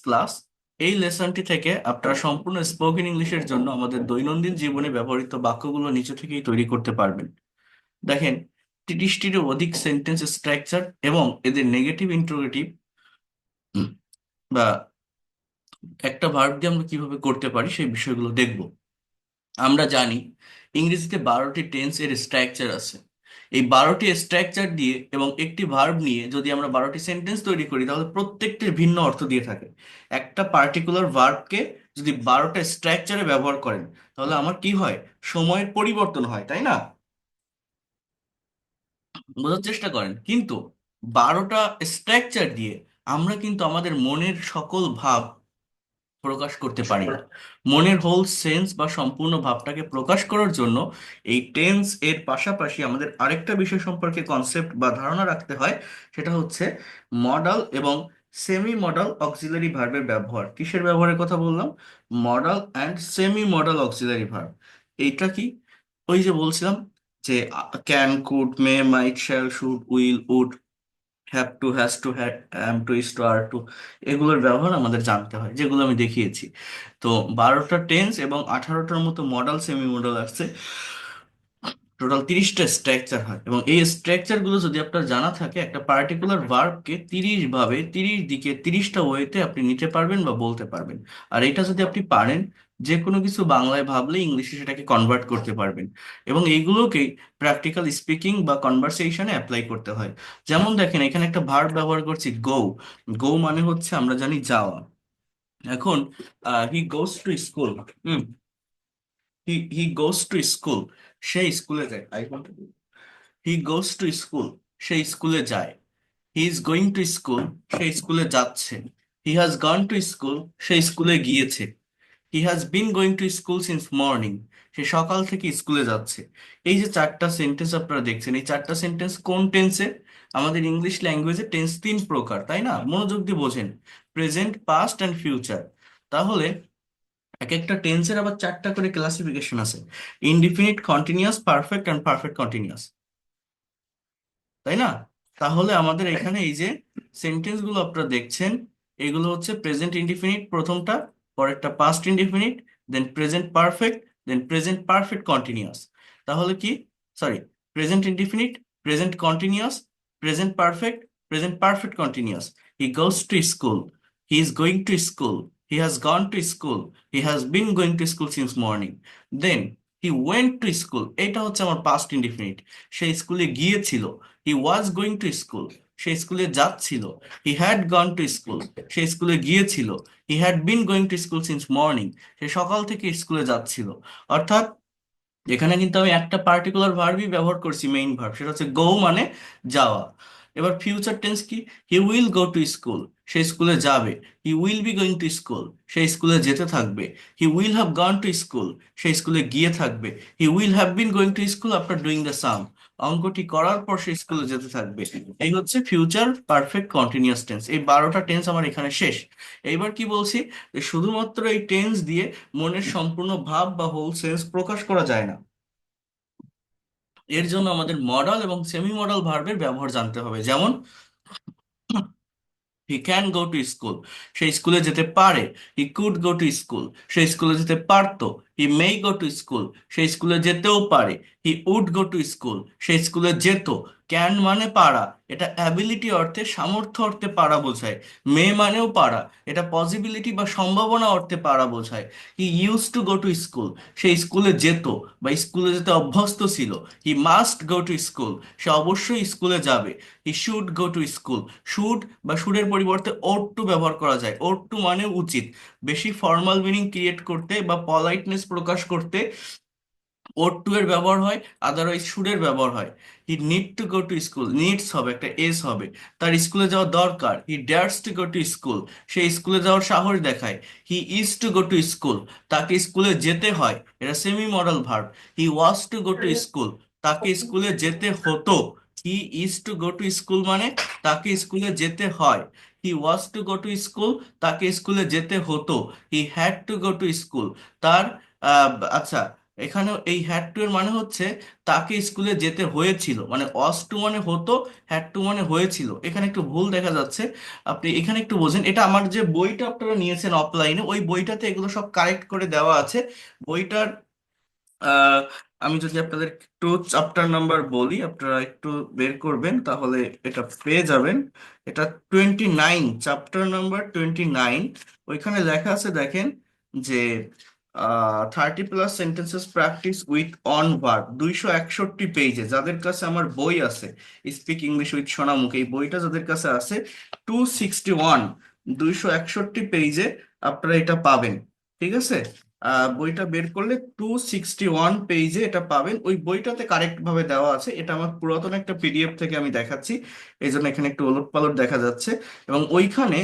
Class. এই লেসনটি থেকে আপনারা সম্পূর্ণ স্পোকেন ইংলিশের জন্য আমাদের দৈনন্দিন জীবনে ব্যবহৃত বাক্যগুলো নিচে থেকেই তৈরি করতে পারবেন। দেখেন, 30টিরও অধিক সেন্টেন্স স্ট্রাকচার এবং এদের নেগেটিভ ইন্টারোগেটিভ বা একটা ভার্ব দিয়ে আমরা কিভাবে করতে পারি সেই বিষয়গুলো দেখব। আমরা জানি ইংরেজিতে 12টি টেন্স এর স্ট্রাকচার আছে। এই 12টি স্ট্রাকচার দিয়ে এবং একটি ভার্ব নিয়ে যদি আমরা 12টি সেন্টেন্স তৈরি করি তাহলে প্রত্যেকটির ভিন্ন অর্থ দিয়ে থাকে। একটা পার্টিকুলার ভার্বকে যদি 12টা স্ট্রাকচারে ব্যবহার করেন তাহলে আমার কি হয়, সময়ের পরিবর্তন হয়, তাই না? বোঝার চেষ্টা করেন, কিন্তু 12টা স্ট্রাকচার দিয়ে আমরা কিন্তু আমাদের মনের সকল ভাব প্রকাশ করতে পারি না। মনের হোল সেন্স বা সম্পূর্ণ ভাবটাকে প্রকাশ করার জন্য এই টেন্স এর পাশাপাশি আমাদের আরেকটা বিষয় সম্পর্কে কনসেপ্ট বা ধারণা রাখতে হয়। সেটা হচ্ছে মডাল এবং সেমি মডাল অক্সিলারি ভার্বের ব্যবহার। কিসের ব্যবহারের কথা বললাম? Modal and semi modal auxiliary verb. এইটা কি? ওই যে বলছিলাম যে can, could, may, might, shall, should, will, would, have to, has to, had, am to, is to, are to, এগুলোর ব্যবহার আমাদের জানতে হয়, যেগুলো আমি দেখিয়েছি। তো 12টা টেন্স এবং 18টার মতো মডাল সেমি মডাল আসছে, টোটাল 30টা স্ট্রাকচার হয়। এবং এই স্ট্রাকচার গুলো যদি আপনার জানা থাকে, একটা পার্টিকুলার ভার্বকে 30 ভাবে, 30 দিকে, 30টা ওয়েতে আপনি নিতে পারবেন বা বলতে পারবেন। আর এটা যদি আপনি পারেন, যে কোনো কিছু বাংলায় ভাবলে ইংলিশে সেটাকে কনভার্ট করতে পারবেন। এবং এইগুলোকেই প্র্যাকটিক্যাল স্পিকিং বা কনভারসেশনে অ্যাপ্লাই করতে হয়। যেমন দেখেন, এখানে একটা ভার্ব ব্যবহার করছি, গো। গো মানে হচ্ছে আমরা জানি যাওয়া। এখন he goes to school. Hmm. He goes to school, সে স্কুলে যায়। হি গোস টু স্কুল, সে স্কুলে যায়। He is going to school, সে স্কুলে যাচ্ছে। He has gone to school, সে স্কুলে গিয়েছে। He has been going to school since morning, সে সকাল থেকে স্কুলে যাচ্ছে। এই যে চারটা সেন্টেন্স আপনারা দেখছেন, এই চারটা সেন্টেন্স কোন টেন্সে? আমাদের ইংলিশ ল্যাঙ্গুয়েজে টেন্স তিন প্রকার, তাই না? মনোযোগ দিয়ে বোঝেন, প্রেজেন্ট, পাস্ট অ্যান্ড ফিউচার। তাহলে এক একটা টেন্সের আবার চারটা করে ক্লাসিফিকেশন আছে: indefinite, continuous, perfect and perfect continuous, তাই না? তাহলে আমাদের এখানে এই যে সেন্টেন্স গুলো আপনারা দেখছেন, এগুলো হচ্ছে প্রেজেন্ট ইনডিফিনিট প্রথমটা, পরেরটা past indefinite, then present perfect, then present perfect continuous. তাহলে কি, sorry, present indefinite, present continuous, present perfect, present perfect continuous. He goes to school, he is going to school, he has gone to school, he has been going to school since morning. Then he went to school, এটা হচ্ছে আমার past indefinite, সে স্কুলে গিয়েছিল। He was going to school, সে স্কুলে যাচ্ছিল। He had gone to school, সে স্কুলে গিয়েছিল। He had been going to school since morning, সে সকাল থেকে স্কুলে যাচ্ছিল। অর্থাৎ এখানে কিন্তু আমি একটা পার্টিকুলার ভার্বই ব্যবহার করছি, মেইন ভার্ব, সেটা হচ্ছে গো মানে যাওয়া। এবার ফিউচার টেন্স কি? He will go to school, সে স্কুলে যাবে। He will be going to school, সে স্কুলে যেতে থাকবে। He will have gone to school, সে স্কুলে গিয়ে থাকবে। He will have been going to school after doing the sum, অঙ্কটি করার পর সে স্কুলে যেতে থাকবে। এই হচ্ছে ফিউচার পারফেক্ট কন্টিনিউয়াস টেন্স। এই 12টা টেন্স আমার এখানে শেষ। এইবার কি বলছি, যে শুধুমাত্র এই টেন্স দিয়ে মনের সম্পূর্ণ ভাব বা হোল সেন্স প্রকাশ করা যায় না। এর জন্য আমাদের মডাল এবং সেমি মডাল ভার্বের ব্যবহার জানতে হবে। যেমন, he can go to school, সে স্কুলে যেতে পারে। He could go to school, সে স্কুলে যেতে পারতো। হি মেই গো টু স্কুল, সে স্কুলে যেতেও পারে। He would go to school, সে স্কুলে যেত। ক্যান মানে পারা, এটা অ্যাবিলিটি অর্থে, সামর্থ্য অর্থে পারা বোঝায়। মে মানেও পারা, এটা পসিবিলিটি বা সম্ভাবনা অর্থে পারা বোঝায়। He use to go to school, সে স্কুলে যেত বা স্কুলে যেতে অভ্যস্ত ছিল। He must go to school, সে অবশ্যই স্কুলে যাবে। He should go to school, should বা শুডের পরিবর্তে ওট টু ব্যবহার করা যায়। ওট টু মানে উচিত। বেশি ফর্মাল মিনিং ক্রিয়েট করতে বা পলাইটনেস প্রকাশ করতে ওট টু এর ব্যবহার হয়, আদারওয়াইজ শুড এর ব্যবহার হয়। He need to go to school, needs হবে, একটা এস হবে, তার স্কুলে যাওয়া দরকার। He dares to go to school, সে স্কুলে যাওয়ার সাহস দেখায়। He is to go to school, তাকে স্কুলে যেতে হয়, এটা semi modal verb. He was to go to school, তাকে স্কুলে যেতে হতো। He is to go to school মানে তাকে স্কুলে যেতে হয়। He was to go to school, তাকে স্কুলে যেতে হতো। হি had to go to school, তার আচ্ছা, এখানে এই হ্যাড টু এর মানে হচ্ছে তাকে স্কুলে যেতে হয়েছিল, মানে অস টু মানে হতো, হ্যাড টু মানে হয়েছিল। এখানে একটু ভুল দেখা যাচ্ছে, আপনি এখানে একটু বোঝেন। এটা আমার যে বইটা আপনারা নিয়েছেন অফলাইনে, ওই বইটাতে এগুলো সব কারেক্ট করে দেওয়া আছে। বইটার আহ, আমি যদি আপনাদের একটু চ্যাপ্টার নাম্বার বলি, আপনারা একটু বের করবেন তাহলে এটা পেয়ে যাবেন। এটা 29, চ্যাপ্টার নাম্বার 29। ওইখানে লেখা আছে দেখেন যে 30+ sentences practice with on verb, 261 পেজে। যাদের কাছে আমার বই আছে, স্পিক ইংলিশ উইথ সোনামুখ, এই বইটা যাদের কাছে আছে, 261, 261 পেজে আপনারা এটা পাবেন। ঠিক আছে, বইটা বের করলে 261 পেজে এটা পাবেন। ওই বইটাতে কারেক্ট ভাবে দেওয়া আছে। এটা আমার পুরাতন একটা পিডিএফ থেকে আমি দেখাচ্ছি, এই জন্য এখানে একটু ওলট পালট দেখা যাচ্ছে। এবং ওইখানে,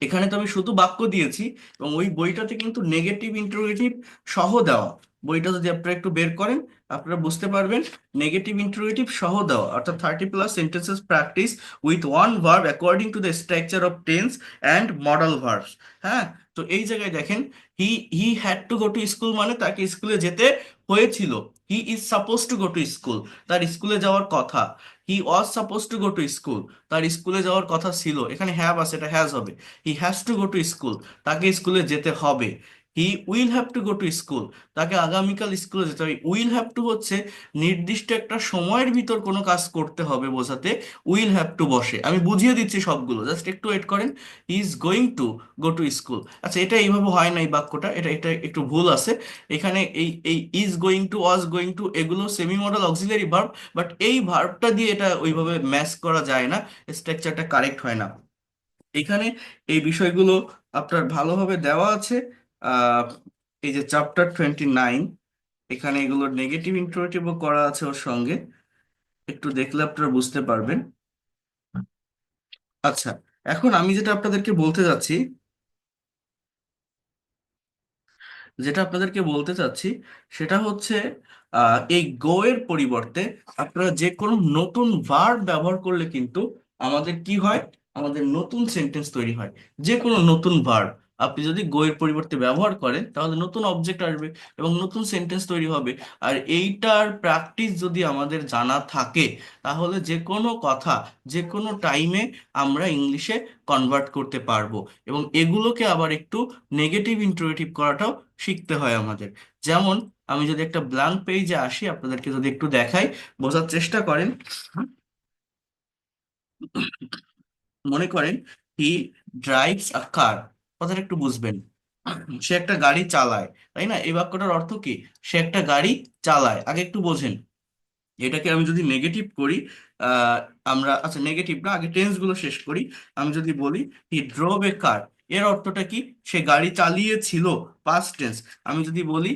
এখানে তো আমি শুধু বাক্য দিয়েছি, এবং ওই বইটাতে কিন্তু নেগেটিভ ইন্টারোগেটিভ সহ দেওয়া। বইটা যদি আপনারা একটু বের করেন, আপনারা বুঝতে পারবেন নেগেটিভ ইন্টারোগেটিভ সহ দেওয়া, অর্থাৎ 30+ sentences practice with one verb according to the structure of tense and modal verbs. হ্যাঁ, তো এই জায়গায় দেখেন, he he had to go to school মানে তাকে স্কুলে যেতে হয়েছিল। He is suppose to go to school, তার স্কুলে যাওয়ার কথা। He was suppose to go to school, তার স্কুলে যাওয়ার কথা ছিল। এখানে হ্যাভ আছে, এটা হ্যাজ হবে। হি has two go to school, তাকে স্কুলে যেতে হবে। হি will have to go to school, তাকে আগামীকাল স্কুলে যেতে হবে। উইল হ্যাভ টু হচ্ছে নির্দিষ্ট একটা সময়ের ভিতর কোনো কাজ করতে হবে বোঝাতে উইল হ্যাভ টু বসে। আমি বুঝিয়ে দিচ্ছি সবগুলো, জাস্ট একটু ওয়েট করেন। হি is going two go to school. আচ্ছা, এটা এইভাবে হয় না, এই বাক্যটা, এটা এটা একটু ভুল আছে। এখানে এই এই is going to, was going to, এগুলো semi modal auxiliary verb, but এই ভার্বটা দিয়ে এটা ওইভাবে ম্যাচ করা যায় না, স্ট্রাকচারটা কারেক্ট হয় না। এখানে এই বিষয়গুলো আপনার ভালোভাবে দেওয়া আছে। আহ এই যে চ্যাপ্টার 29, এখানে এগুলোর নেগেটিভ ইন্টারেটিভও করা আছে ওর সঙ্গে, একটু দেখলে আপনারা বুঝতে পারবেন। আচ্ছা, এখন আমি যেটা আপনাদেরকে বলতে যাচ্ছি, সেটা হচ্ছে এই গো এর পরিবর্তে আপনারা যে কোনো নতুন ভার্ব ব্যবহার করলে কিন্তু আমাদের কি হয়, আমাদের নতুন সেন্টেন্স তৈরি হয়। যে কোনো নতুন ভার্ব আপনি যদি গো এর পরিবর্তে ব্যবহার করেন, তাহলে নতুন অবজেক্ট আসবে এবং নতুন সেন্টেন্স তৈরি হবে। আর এইটার প্র্যাকটিস যদি আমাদের জানা থাকে, তাহলে যে কোনো কথা যে কোনো টাইমে আমরা ইংলিশে কনভার্ট করতে পারবো। এবং এগুলোকে আবার একটু নেগেটিভ ইন্টারেটিভ করাটাও শিখতে হয় আমাদের। যেমন আমি যদি একটা ব্ল্যাঙ্ক পেজে আসি, আপনাদেরকে যদি একটু দেখাই, বোঝার চেষ্টা করেন। মনে করেন হি ড্রাইভস আ কার, কথাটা একটু বুঝবেন। সে একটা গাড়ি চালায়, তাই না? এই বাক্যটার অর্থ কি? সে একটা গাড়ি চালায়। আগে একটু বোঝেন, এটাকে আমি যদি নেগেটিভ করি, আহ, আমরা, আচ্ছা নেগেটিভ না, আগে টেন্স গুলো শেষ করি। আমি যদি বলি হি ড্রোভ এ কার, এর অর্থটা কি? সে গাড়ি চালিয়েছিল, পাস্ট টেন্স। আমি যদি বলি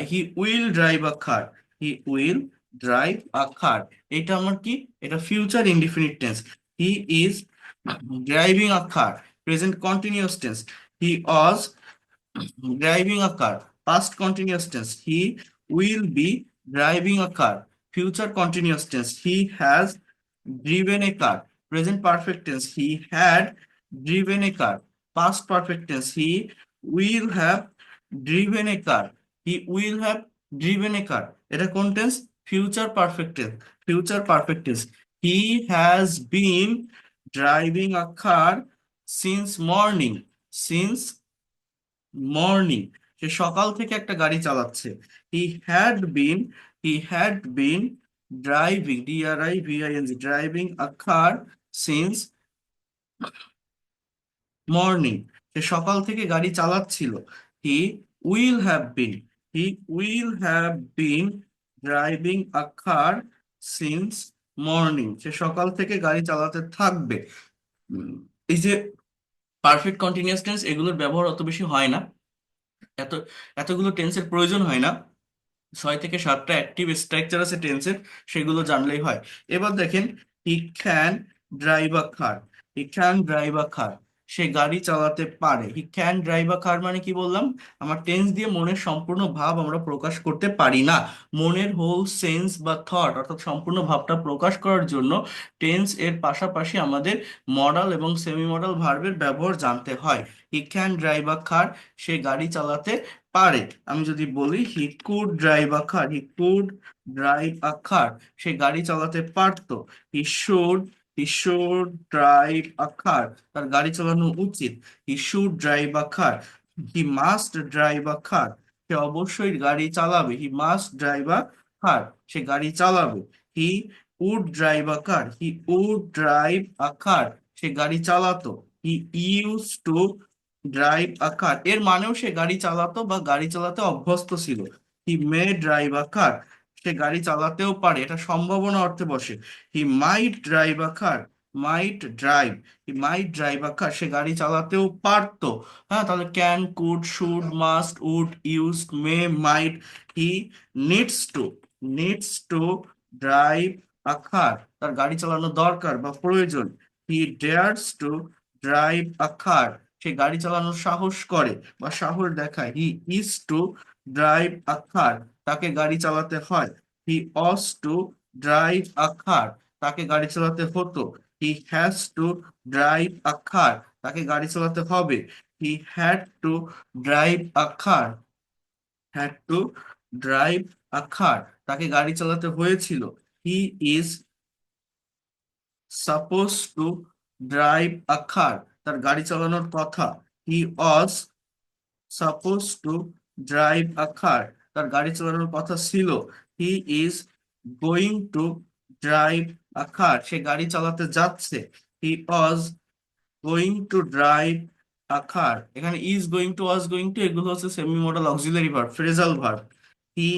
he will drive a car, he will drive a car, এটা আমার কি? এটা future indefinite tense. He is driving a car, present continuous tense. He was driving a car, past continuous tense. He will be driving a car, future continuous tense. He has driven a car, present perfect tense. He had driven a car, past perfect tense. He will have driven a car, he will have driven a car, এটা কোন tense? Future perfect tense, future perfect tense. He has been driving a car since morning, since morning, সে সকাল থেকে একটা গাড়ি চালাচ্ছে। He had been, he had been driving, DRIVING, driving a car since morning, সে সকাল থেকে গাড়ি চালাচ্ছিল। He will have been, he will have been driving a car since morning, সে সকাল থেকে গাড়ি চালাতে থাকবে। উম, এই যে পারফেক্ট কন্টিনিউয়াস টেন্স, এগুলোর ব্যবহার অত বেশি হয় না, এত এতগুলো টেন্সের প্রয়োজন হয় না। 6 থেকে 7টা অ্যাক্টিভ স্ট্রাকচার আছে টেন্সের, সেগুলো জানলেই হয়। এবার দেখেন, he can drive a car, he can drive a car, সে গাড়ি চালাতে পারে। হি ক্যান ড্রাইভ আ কার মানে কি বললাম, আমার টেন্স দিয়ে মনের সম্পূর্ণ ভাব আমরা প্রকাশ করতে পারি না। মনের হোল সেন্স বা থট অর্থাৎ সম্পূর্ণ ভাবটা প্রকাশ করার জন্য টেন্স এর পাশাপাশি আমাদের মডাল এবং সেমি মডাল ভার্বের ব্যবহার জানতে হয়। হি ক্যান ড্রাইভ আ কার, সে গাড়ি চালাতে পারে। আমি যদি বলি he could drive a car, he could drive a car, সে গাড়ি চালাতে পারতো। He should, he should drive a car, তার গাড়ি চালানো উচিত। He should drive a car, he must drive a car, সে অবশ্যই গাড়ি চালাবে। হি মাস্ট ড্রাইভ আ কার, সে গাড়ি চালাবে। He would drive a car, he would drive a car, সে গাড়ি চালাতো। He use to drive a car, এর মানেও সে গাড়ি চালাতো বা গাড়ি চালাতে অভ্যস্ত ছিল। হি মে ড্রাইভ আ কার, সে গাড়ি চালাতেও পারে, এটা সম্ভাবনা অর্থে বসে। He might drive a car, might drive, he might drive a car, সে গাড়ি চালাতেও পারতো। হ্যাঁ, তাহলে can, could, should, must, would, use, may, might. He needs to, needs to drive a car, তার গাড়ি চালানো দরকার বা প্রয়োজন। He dares to drive a car, সে গাড়ি চালানোর সাহস করে বা সাহস দেখায়। He is to drive a car, তাকে গাড়ি চালাতে হয়। হি অস টু ড্রাইভ আ কার, তাকে গাড়ি চালাতে হতো। He has to drive a car, তাকে গাড়ি চালাতে হবে। He had to drive a car, had to drive a car, তাকে গাড়ি চালাতে হয়েছিল। He is suppose to drive a car, তার গাড়ি চালানোর কথা। He was suppose to drive a car, তার গাড়ি চালানোর কথা ছিল। He is going to drive a car, সে গাড়ি চালাতে যাচ্ছে। He was going to drive a কার, এখানে is going to, was going to এগুলো হচ্ছে semi modal auxiliary verb, phrasal verb. He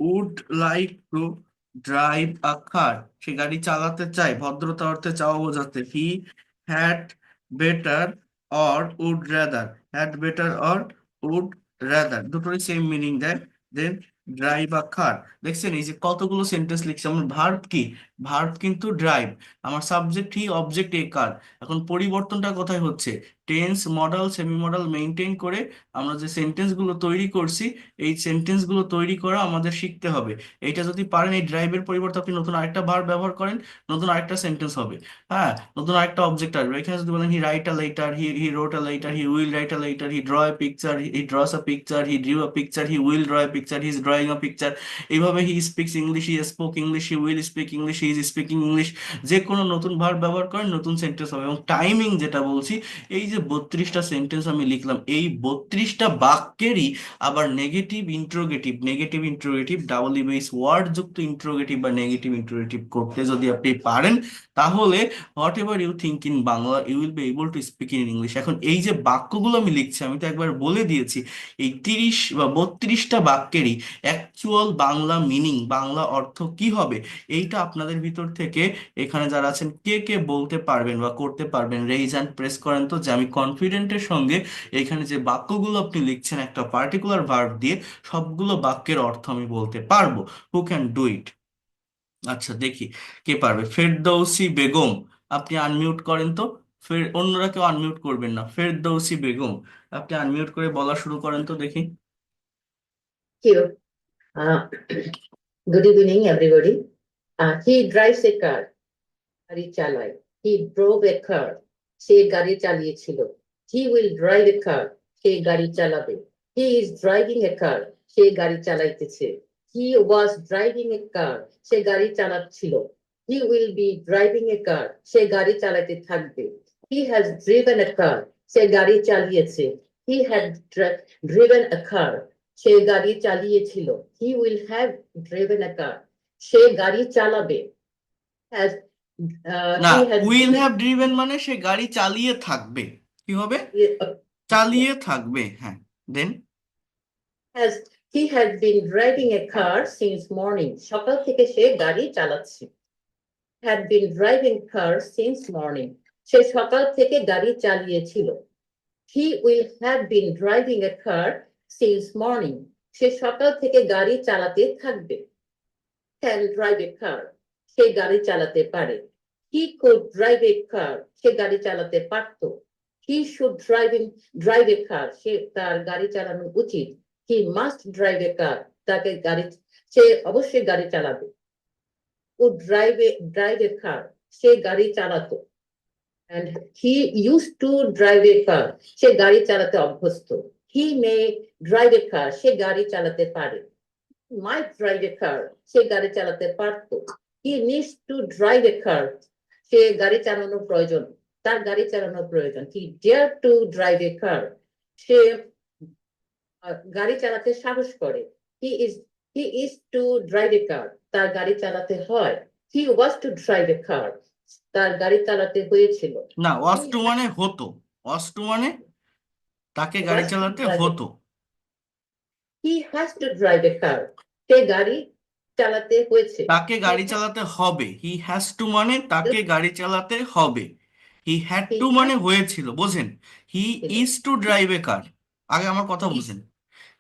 would like to drive a car, সে গাড়ি চালাতে চায়, ভদ্রতা অর্থে চাওয়া বোঝাতে। He had better or would rather, had better or would rather দুটোই সেম মিনিং দেয়। দেন ড্রাইভ আ কার, দেখছেন এই যে কতগুলো সেন্টেন্স লিখছি। আমার ভার্ব কি, ভার্ব কিন্তু ড্রাইভ, আমার সাবজেক্ট হি, অবজেক্ট এ কার। এখন পরিবর্তনটা কোথায় হচ্ছে, tense, modal, semi modal maintain করে আমরা যে সেন্টেন্স গুলো তৈরি করছি, এই সেন্টেন্স গুলো তৈরি করা আমাদের শিখতে হবে। এইটা যদি পারেন, এই ড্রাইভের পরিবর্তে আপনি নতুন আরেকটা ভার্ব ব্যবহার করেন, নতুন আরেকটা সেন্টেন্স হবে। হ্যাঁ, নতুন আরেকটা অবজেক্ট আসবে। এখানে যদি বলেন he write a letter, he wrote a letter, he will write a letter, he draw a picture, he draws a picture, he drew a picture, he will draw a picture, he is drawing a picture. এইভাবে he speaks English, he spoke English, he will speak English, he is speaking English. যে কোনো নতুন verb ব্যবহার করেন, নতুন sentence হবে। এবং timing যেটা বলছি, এই যে 32টা সেন্টেন্স আমি লিখলাম, এই 32টা বাক্যেরই আবার negative interrogative, negative interrogative, double ইবিএস ওয়ার্ড যুক্ত ইন্ট্রোগেটিভ বা নেগেটিভ ইন্ট্রোগেটিভ করতে যদি আপনি পারেন, তাহলে whatever you think in Bangla you will be able to speak in English. এখন এই যে বাক্যগুলো আমি লিখছি, আমি তো একবার বলে দিয়েছি, এই 30 বা 32টা বাক্যেরই অ্যাকচুয়াল বাংলা মিনিং, বাংলা অর্থ কি হবে, এইটা আপনাদের ভিতর থেকে এখানে যারা আছেন কে কে বলতে পারবেন বা করতে পারবেন, রেইজ হ্যান্ড প্রেস করেন তো, যে আমি কনফিডেন্টের সঙ্গে এখানে যে বাক্যগুলো আপনি লিখছেন একটা পার্টিকুলার ভার্ব দিয়ে, সবগুলো বাক্যের অর্থ আমি বলতে পারবো। Who can do it? আচ্ছা দেখি কে পারবে। ফেরদৌসি বেগম, আপনি আনমিউট করেন তো। অন্যরা কেউ আনমিউট করবেন না। ফেরদৌসি বেগম, আপনি আনমিউট করে বলা শুরু করেন তো দেখি। You. Good evening, everybody. He drives a car. গাড়ি চালায়। He drove a car. সে গাড়ি চালিয়েছিল। He will drive a car. সে গাড়ি চালাবে। He is driving a car. সে গাড়ি চালাইতেছে। He was driving a car. সে গাড়ি চালাচ্ছিল। He will be driving a car. সে গাড়ি চালাতে থাকবে। He has driven a car. সে গাড়ি চালিয়েছে। He had driven a car. সে গাড়ি চালিয়েছিল। He will have driven a car. সে গাড়ি চালাবে। Has না, he has will have driven মানে সে গাড়ি চালিয়ে থাকবে। কি হবে? চালিয়ে থাকবে, হ্যাঁ। দেন has he has been driving a car since morning. সকাল থেকে সে গাড়ি চালাচ্ছে। Had been driving car since morning. সে সকাল থেকে গাড়ি চালিয়েছিল। He will have been driving a car since morning. সে সকাল থেকে গাড়ি চালাতে থাকবে। Can drive a car. সে গাড়ি চালাতে পারে। He could drive a car. সে গাড়ি চালাতে পারতো। He should drive a car. সে তার গাড়ি চালানো উচিত। He must drive a car. তাকে গাড়ি সে অবশ্যই গাড়ি চালাবে। Would drive a car. সে গাড়ি চালাতো। And he used to drive a car. সে গাড়ি চালাতে অভ্যস্ত। He may drive a car. সে গাড়ি চালাতে পারে। Might drive a car. সে গাড়ি চালাতে পারতো। He needs to drive a car. সে গাড়ি চালানো প্রয়োজন। তার গাড়ি চালানো প্রয়োজন। He dare to drive a car. সে গাড়ি চালাতে সাহস করে। He is to drive a car. তার গাড়ি চালাতে হয়। He was to drive a car. তার গাড়ি চালাতে হয়েছিল। না, ওয়াজ He টু মানে হতো। ওয়াজ টু মানে তাকে গাড়ি was to চালাতে drive a হতো। He has to drive a car. সে গাড়ি চালাতে হয়েছে। তাকে He গাড়ি has চালাতে হবে। হি হ্যাজ টু মানে তাকে গাড়ি চালাতে হবে। হি হ্যাড he টু মানে has হয়েছিল, বোঝেন। হি ছিল। ইজ টু ড্রাইভ এ কার। আগে আমার কথা He বুঝেন।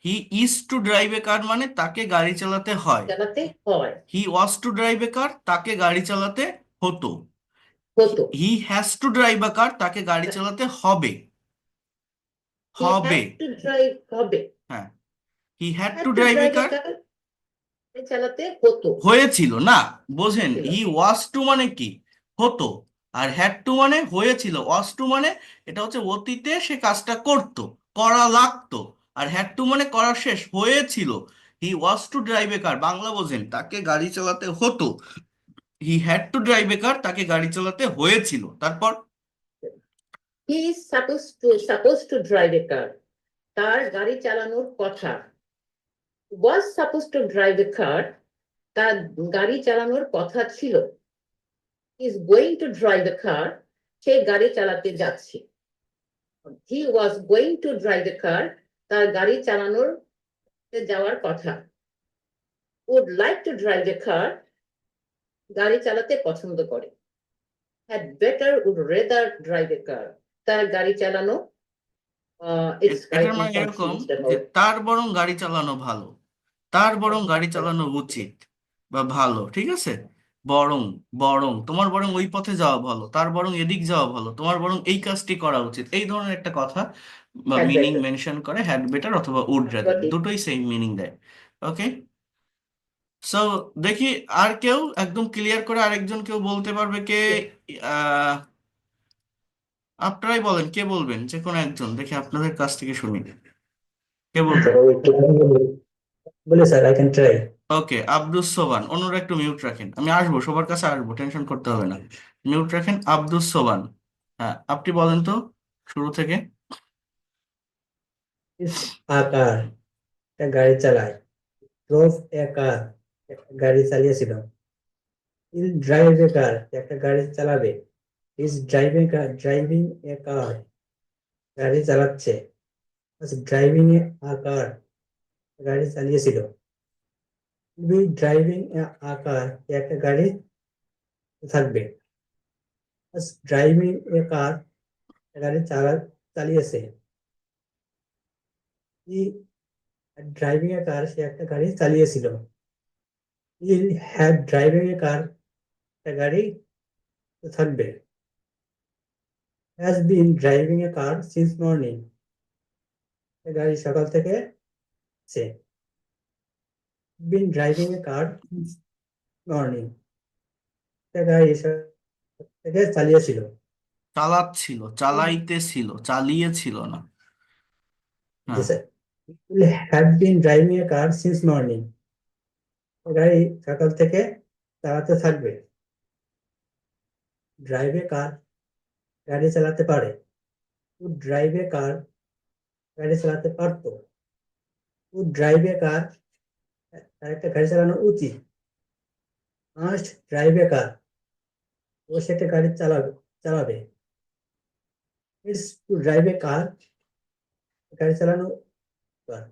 হি ইজ টু ড্রাইভ এ কার মানে তাকে গাড়ি চালাতে হয়। চালাতে হয়। He was two drive a car তাকে গাড়ি চালাতে হতো। হতো। He has to drive a car তাকে গাড়ি চালাতে হবে। He হবে। has to drive হবে। হ্যাঁ, he had two Had to drive A drive a car car. চালাতে হতো। হয়েছিল না, বোঝেন। ছিল। হি ওয়াজ টু মানে কি, হতো। আর হ্যাড টু মানে হয়েছিল। ওয়াজ টু মানে এটা হচ্ছে অতীতে সে কাজটা করতো, করা লাগতো। আর হ্যাড টু মানে করা শেষ হয়েছিল। হি ওয়াজ টু ড্রাইভ এ কার, বাংলা বোঝেন, তাকে গাড়ি চালাতে হতো। হি had to drive a car, তাকে গাড়ি চালাতে হয়েছিল। তারপর He is supposed to drive a car. তার গাড়ি চালানোর কথা। Was supposed to drive a car. তার গাড়ি চালানোর কথা ছিল। He is going to drive a car. সে গাড়ি চালাতে যাচ্ছে। He was going to drive a car. তার গাড়ি চালানোর যাওয়ার কথা। Would like to drive a car. গাড়ি চালাতে পছন্দ করে। Had better, would rather drive a car. তার গাড়ি চালানো it's I এটার think মানে এরকম confused যে about তার বরং গাড়ি চালানো ভালো, তার বরং গাড়ি চালানো উচিত বা ভালো, ঠিক আছে। বরং, বরং তোমার বরং ওই পথে যাওয়া ভালো, তার বরং এদিক যাওয়া ভালো, তোমার বরং এই কাজটি করা উচিত, এই ধরনের একটা কথা বা had মিনিং better. মেনশন করে। হ্যাড বেটার অথবা উড রাদার, Got it? দুটোই সেম মিনিং দেয়। ওকে, সো দেখি আর কেউ একদম ক্লিয়ার করে আরেকজন কেউ বলতে পারবে কে? Yes. আহ আপনারাই বলেন, কে বলবেন, যে কোনো একজন, দেখি আপনাদের কাছ থেকে শুনি কে বলবেন। বলে স্যার আই ক্যান ট্রাই। ওকে, আব্দুস সোবান। অন্যরা একটু মিউট রাখেন, আমি আসবো, সবার কাছে আসবো, টেনশন করতে হবে না। মিউট রাখেন আব্দুস সোবান। হ্যাঁ, আপনি বলেন তো শুরু থেকে। ইস আ কার, একটা গাড়ি চালায়। ড্রোভ এ কার, একটা গাড়ি চালিয়েছিল। ইল ড্রাইভ এ কার, একটা গাড়ি চালাবে। ইজ ড্রাইভিং এ কার, গাড়ি চালাচ্ছে। ড্রাইভিং এ আ কার, গাড়ি চালিয়েছিল। বি ড্রাইভিং এ আ কার, একটা গাড়ি থাকবে। ড্রাইভিং এ কার, গাড়ি চালিয়েছে। ই ড্রাইভিং এ কার, সে একটা গাড়ি চালিয়েছিল। ইল হ্যাভ ড্রাইভিং এ কার, একটা গাড়ি থাকবে। Has been driving a car since morning, গাড়ি সকাল থেকে আছে। বিন driving a car since morning, গাড়ি সকাল থেকে চালিয়েছিল। চালাচ্ছিল, চালাইতেছিল, চালিয়েছিল না। জি হ্যাঁ, sir. Have been driving a car since morning, গাড়ি সকাল থেকে চালাতে থাকবে। ড্রাইভ এ কার, গাড়ি চালাতে পারে। ড্রাইভ এ কার, গাড়ি চালাতে পারতো। ড্রাইভ এ কার, তার একটা গাড়ি চালানো উচিত। মাস্ট ড্রাইভ এ কার, ও সেটা গাড়ি চালাবে। It's two drive a car, গাড়ি চালানো কার।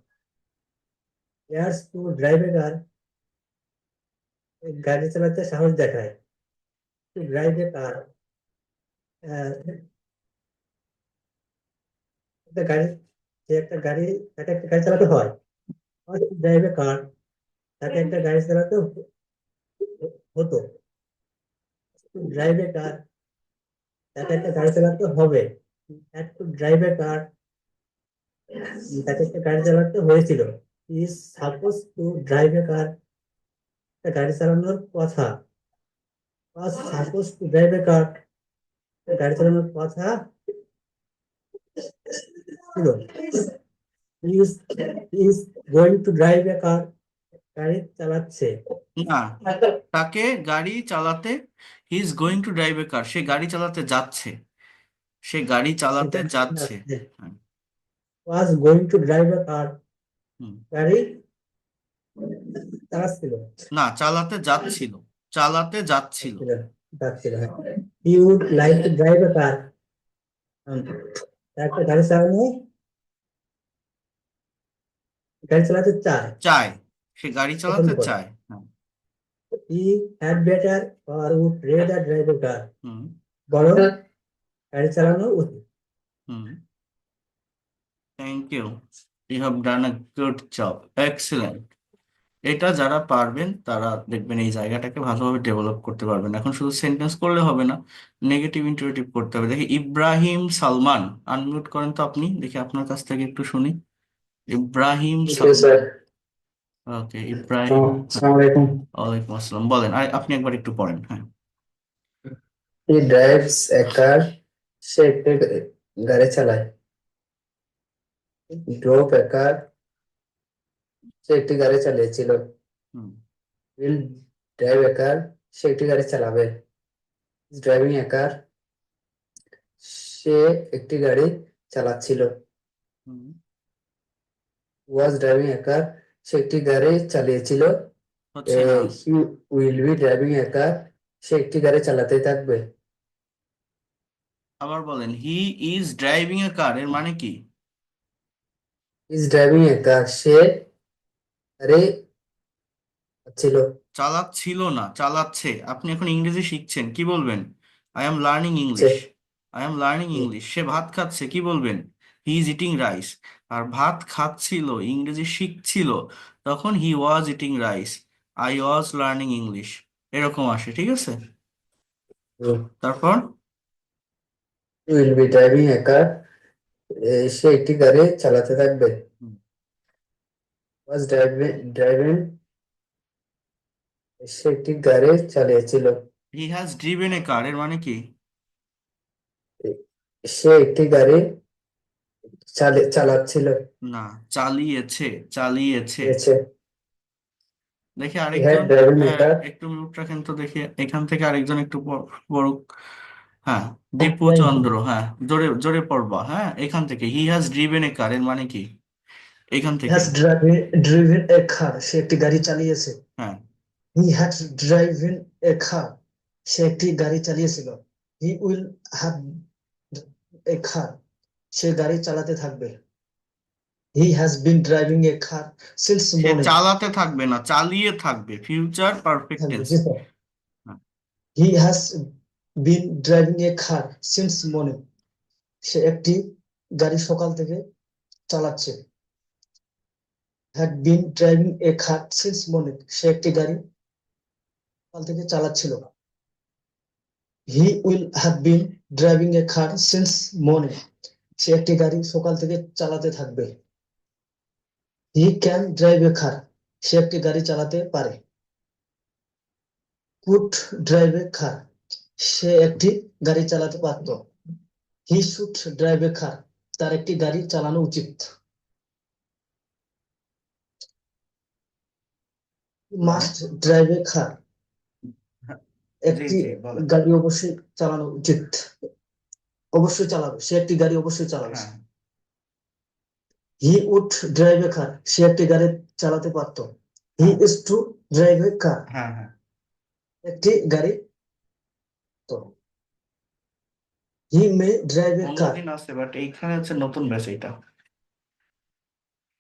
Years two drive a car, গাড়ি চালাতে সাহস দেখায়। টু ড্রাইভ এ কার, একটা গাড়ি, যে একটা গাড়ি, তাকে একটা গাড়ি চালাতে হয়। ড্রাইভ এ কার, তাকে একটা গাড়ি চালাতে হতো। টু ড্রাইভ এ কার, তাকে একটা গাড়ি চালাতে হবে। Had to drive a car, তাকে একটা গাড়ি চালাতে হয়েছিল। Is suppose to drive a car, একটা গাড়ি চালানোর কথা। Was suppose to drive a car, গাড়ি চালানোর কথা ছিল। Is is going to drive a car, গাড়ি চালাচ্ছে। না, তাকে গাড়ি চালাতে, he is going to drive a car, সে গাড়ি চালাতে যাচ্ছে, সে গাড়ি সে চালাতে গাড়ি যাচ্ছে। চালাচ্ছে। হ্যাঁ, was going to drive a car, hmm. গাড়ি চালাচ্ছিল। না, চালাতে যাচ্ছিল, চালাতে যাচ্ছিল। যাচ্ছিল, হ্যাঁ। He would like to drive a car, একটা গাড়ি চালাতে চায়। চায়, সে গাড়ি পছন্দ চালাতে করে। চায়। হ্যাঁ। He had better or would rather drive a car, hmm বরং গাড়ি চালানো উচিত। Hmm thank you, you have done a good job, excellent. এটা যারা পারবেন তারা দেখবেন এই জায়গাটাকে ভালোভাবে ডেভেলপ করতে পারবেন। এখন শুধু সেন্টেন্স করলে হবে না, নেগেটিভ ইন্টারেটিভ করতে হবে। দেখি ইব্রাহিম সালমান, আনমিউট করেন তো আপনি, দেখি আপনার কাছ থেকে একটু শুনি। Ibrahim okay sir. Okay, Ibrahim, হ্যাঁ, আসসালামু আলাইকুম। ওয়ালাইকুম আসসালাম, বলেন। আর আপনি একবার একটু পড়েন, হ্যাঁ। হি ড্রাইভস এ কার, সে একটি গাড়ি চালায়। ড্রোভ এ কার, সে একটি গাড়ি চালিয়েছিল। হুম উইল ড্রাইভ এ কার, সে একটি গাড়ি চালাবে। ড্রাইভিং এ কার, সে একটি গাড়ি চালাচ্ছিল। হুম ওয়াজ ড্রাইভিং এ কার, সে একটি গাড়ি চালিয়েছিল। হচ্ছে না। হি will be driving a car, সে একটি গাড়ি চালাতে থাকবে। আবার বলেন, হি ইজ ড্রাইভিং এ কার, এর মানে কি? ইজ ড্রাইভিং এ কার, সে গাড়ি ছিল। চালাচ্ছিল না, চালাচ্ছে। আপনি এখন ইংরেজি শিখছেন, কি বলবেন? আই এম লার্নিং সে English, I am learning English. সে ভাত খাচ্ছে, কি বলবেন? He is eating rice. আর ভাত খাচ্ছিল, ইংরেজি শিখছিল, তখন he was eating rice, I was learning English, এরকম আসে, ঠিক আছে? তারপর will be driving a car, সে একটি গাড়ি চালাতে থাকবে। ওয়াজ ড্রাইভিং, সে একটি গাড়ি চালিয়েছিল। হি হ্যাজ ড্রিভেন এ কার, এর মানে কি? সে একটি গাড়ি চালাচ্ছিল। না, চালিয়েছে, চালিয়েছে। গেছে। দেখি হি হ্যাড আরেকজন, ড্রাইভিং এ হ্যাঁ, কার, একটু মিউট রাখেন তো, দেখি এখান থেকে আরেকজন একটু পড়ুক। হ্যাঁ, দীপু চন্দ্র, হ্যাঁ, জোরে জোরে পড়বা, হ্যাঁ, এখান থেকে হি হ্যাজ ড্রিভেন এ কার, এর মানে কি? এখান থেকে, হ্যাজ ড্রিভেন এ কার, সে একটি গাড়ি চালিয়েছে। হ্যাঁ। He has driven A car, সে একটি গাড়ি চালিয়েছিল। হি উইল হ্যাভ এ কার, সে গাড়ি চালাতে থাকবে। He has been driving a car since সে মর্নিং, চালাতে থাকবে না, চালিয়ে থাকবে, ফিউচার পারফেক্ট থাকবে। Tense. He has been driving a car since morning, সে একটি গাড়ি সকাল থেকে চালাচ্ছে। Had been driving a car since morning, সে একটি গাড়ি সকাল থেকে চালাচ্ছিল। He will have been driving a car since morning, সে একটি গাড়ি সকাল থেকে চালাতে থাকবে। হি ক্যান ড্রাইভ এ কার, সে একটি গাড়ি চালাতে পারে। কুড ড্রাইভ এ কার, সে একটি গাড়ি চালাতে পারত। হি শুড ড্রাইভ এ কার, তার একটি গাড়ি চালানো উচিত। মাস্ট ড্রাইভ এ কার, জি একটি জি, বলেন। গাড়ি অবশ্যই চালানো উচিত। অবশ্যই চালাবে, সে একটি গাড়ি অবশ্যই চালাবে। হ্যাঁ he would drive a car, সে একটি গাড়ি চালাতে পারত। হি is to drive a car, হ্যাঁ হ্যাঁ, একটি গাড়ি। তো হি মে ড্রাইভ এ কার, অন্যদিন আছে, বাট এইখানে হচ্ছে নতুন ব্যাচ এটা।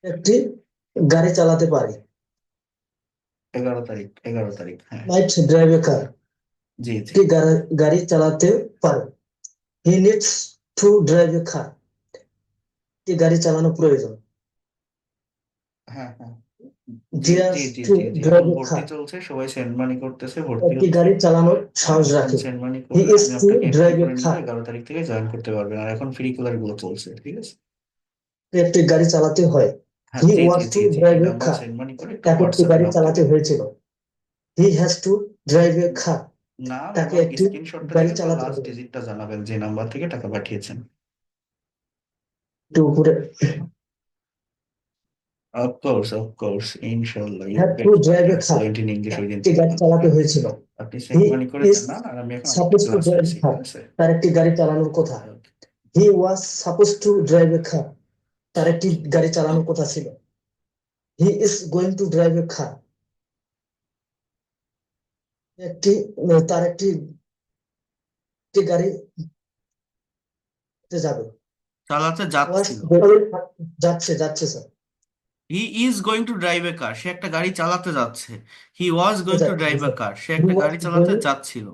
একটি গাড়ি চালাতে পারে। 11 তারিখ, 11 তারিখ, হ্যাঁ। মাইট ড্রাইভ এ কার, জি জি, একটি গাড়ি চালাতে পারে। হি নিডস টু ড্রাইভ এ কার, একটি গাড়ি চালানো প্রয়োজন। হ্যাঁ হ্যাঁ, জি dares জি জি to জি জি এখন drive a ভর্তি car, চলছে, সবাই সেন্ড মানি করতেছে, ভর্তি একটি হচ্ছে। গাড়ি চালানোর সাহস এখন রাখে। সেন্ড মানি He করলে is আমি to আপনাকে অ্যাপ্রুভ drive a করে নিব, car, 11 তারিখ থেকে জয়েন করতে পারবেন। আর এখন ফ্রি কোলার গুলো চলছে, ঠিক আছে? একটি গাড়ি চালাতে হয়। হ্যাঁ He G G wants to জি জি এই drive a number car, send money করে একটু তাকে একটি হোয়াটসঅ্যাপে গাড়ি নক চালাতে দিবেন। হয়েছিল। He has to drive a car, নাম তাকে এবং একটি স্ক্রিনশটটা গাড়ি দিবেন, বা চালাতে লাস্ট হবে। ডিজিটটা জানাবেন যে নাম্বার থেকে টাকা পাঠিয়েছেন। একটু উপরে অফকোর্স ইনশাল্লাহ, you had to get drive a better car, fluent in English তাকে উইদিন একটি 3 গাড়ি মান্থ। চালাতে হ্যাঁ, হয়েছিল। আপনি He সেন্ড মানি করে is দেন না, আর আমি এখন আরেকটা supposed to class drive a নিচ্ছি, car, ঠিক আছে? তার একটি গাড়ি চালানোর কথা। He was supposed to drive a car, তার একটি গাড়ি চালানোর কথা ছিল। He is going to drive a car, একটি তার একটি একটি গাড়ি যাবে। চালাতে Was যাচ্ছিল। যাচ্ছে যাচ্ছে sir, he is going to drive a car, সে একটা গাড়ি চালাতে যাচ্ছে। হি ওয়াজ গোয়িং টু যাচ্ছে ড্রাইভ এ স্যার। কার, সে He একটা was গাড়ি চালাতে going যাচ্ছিল।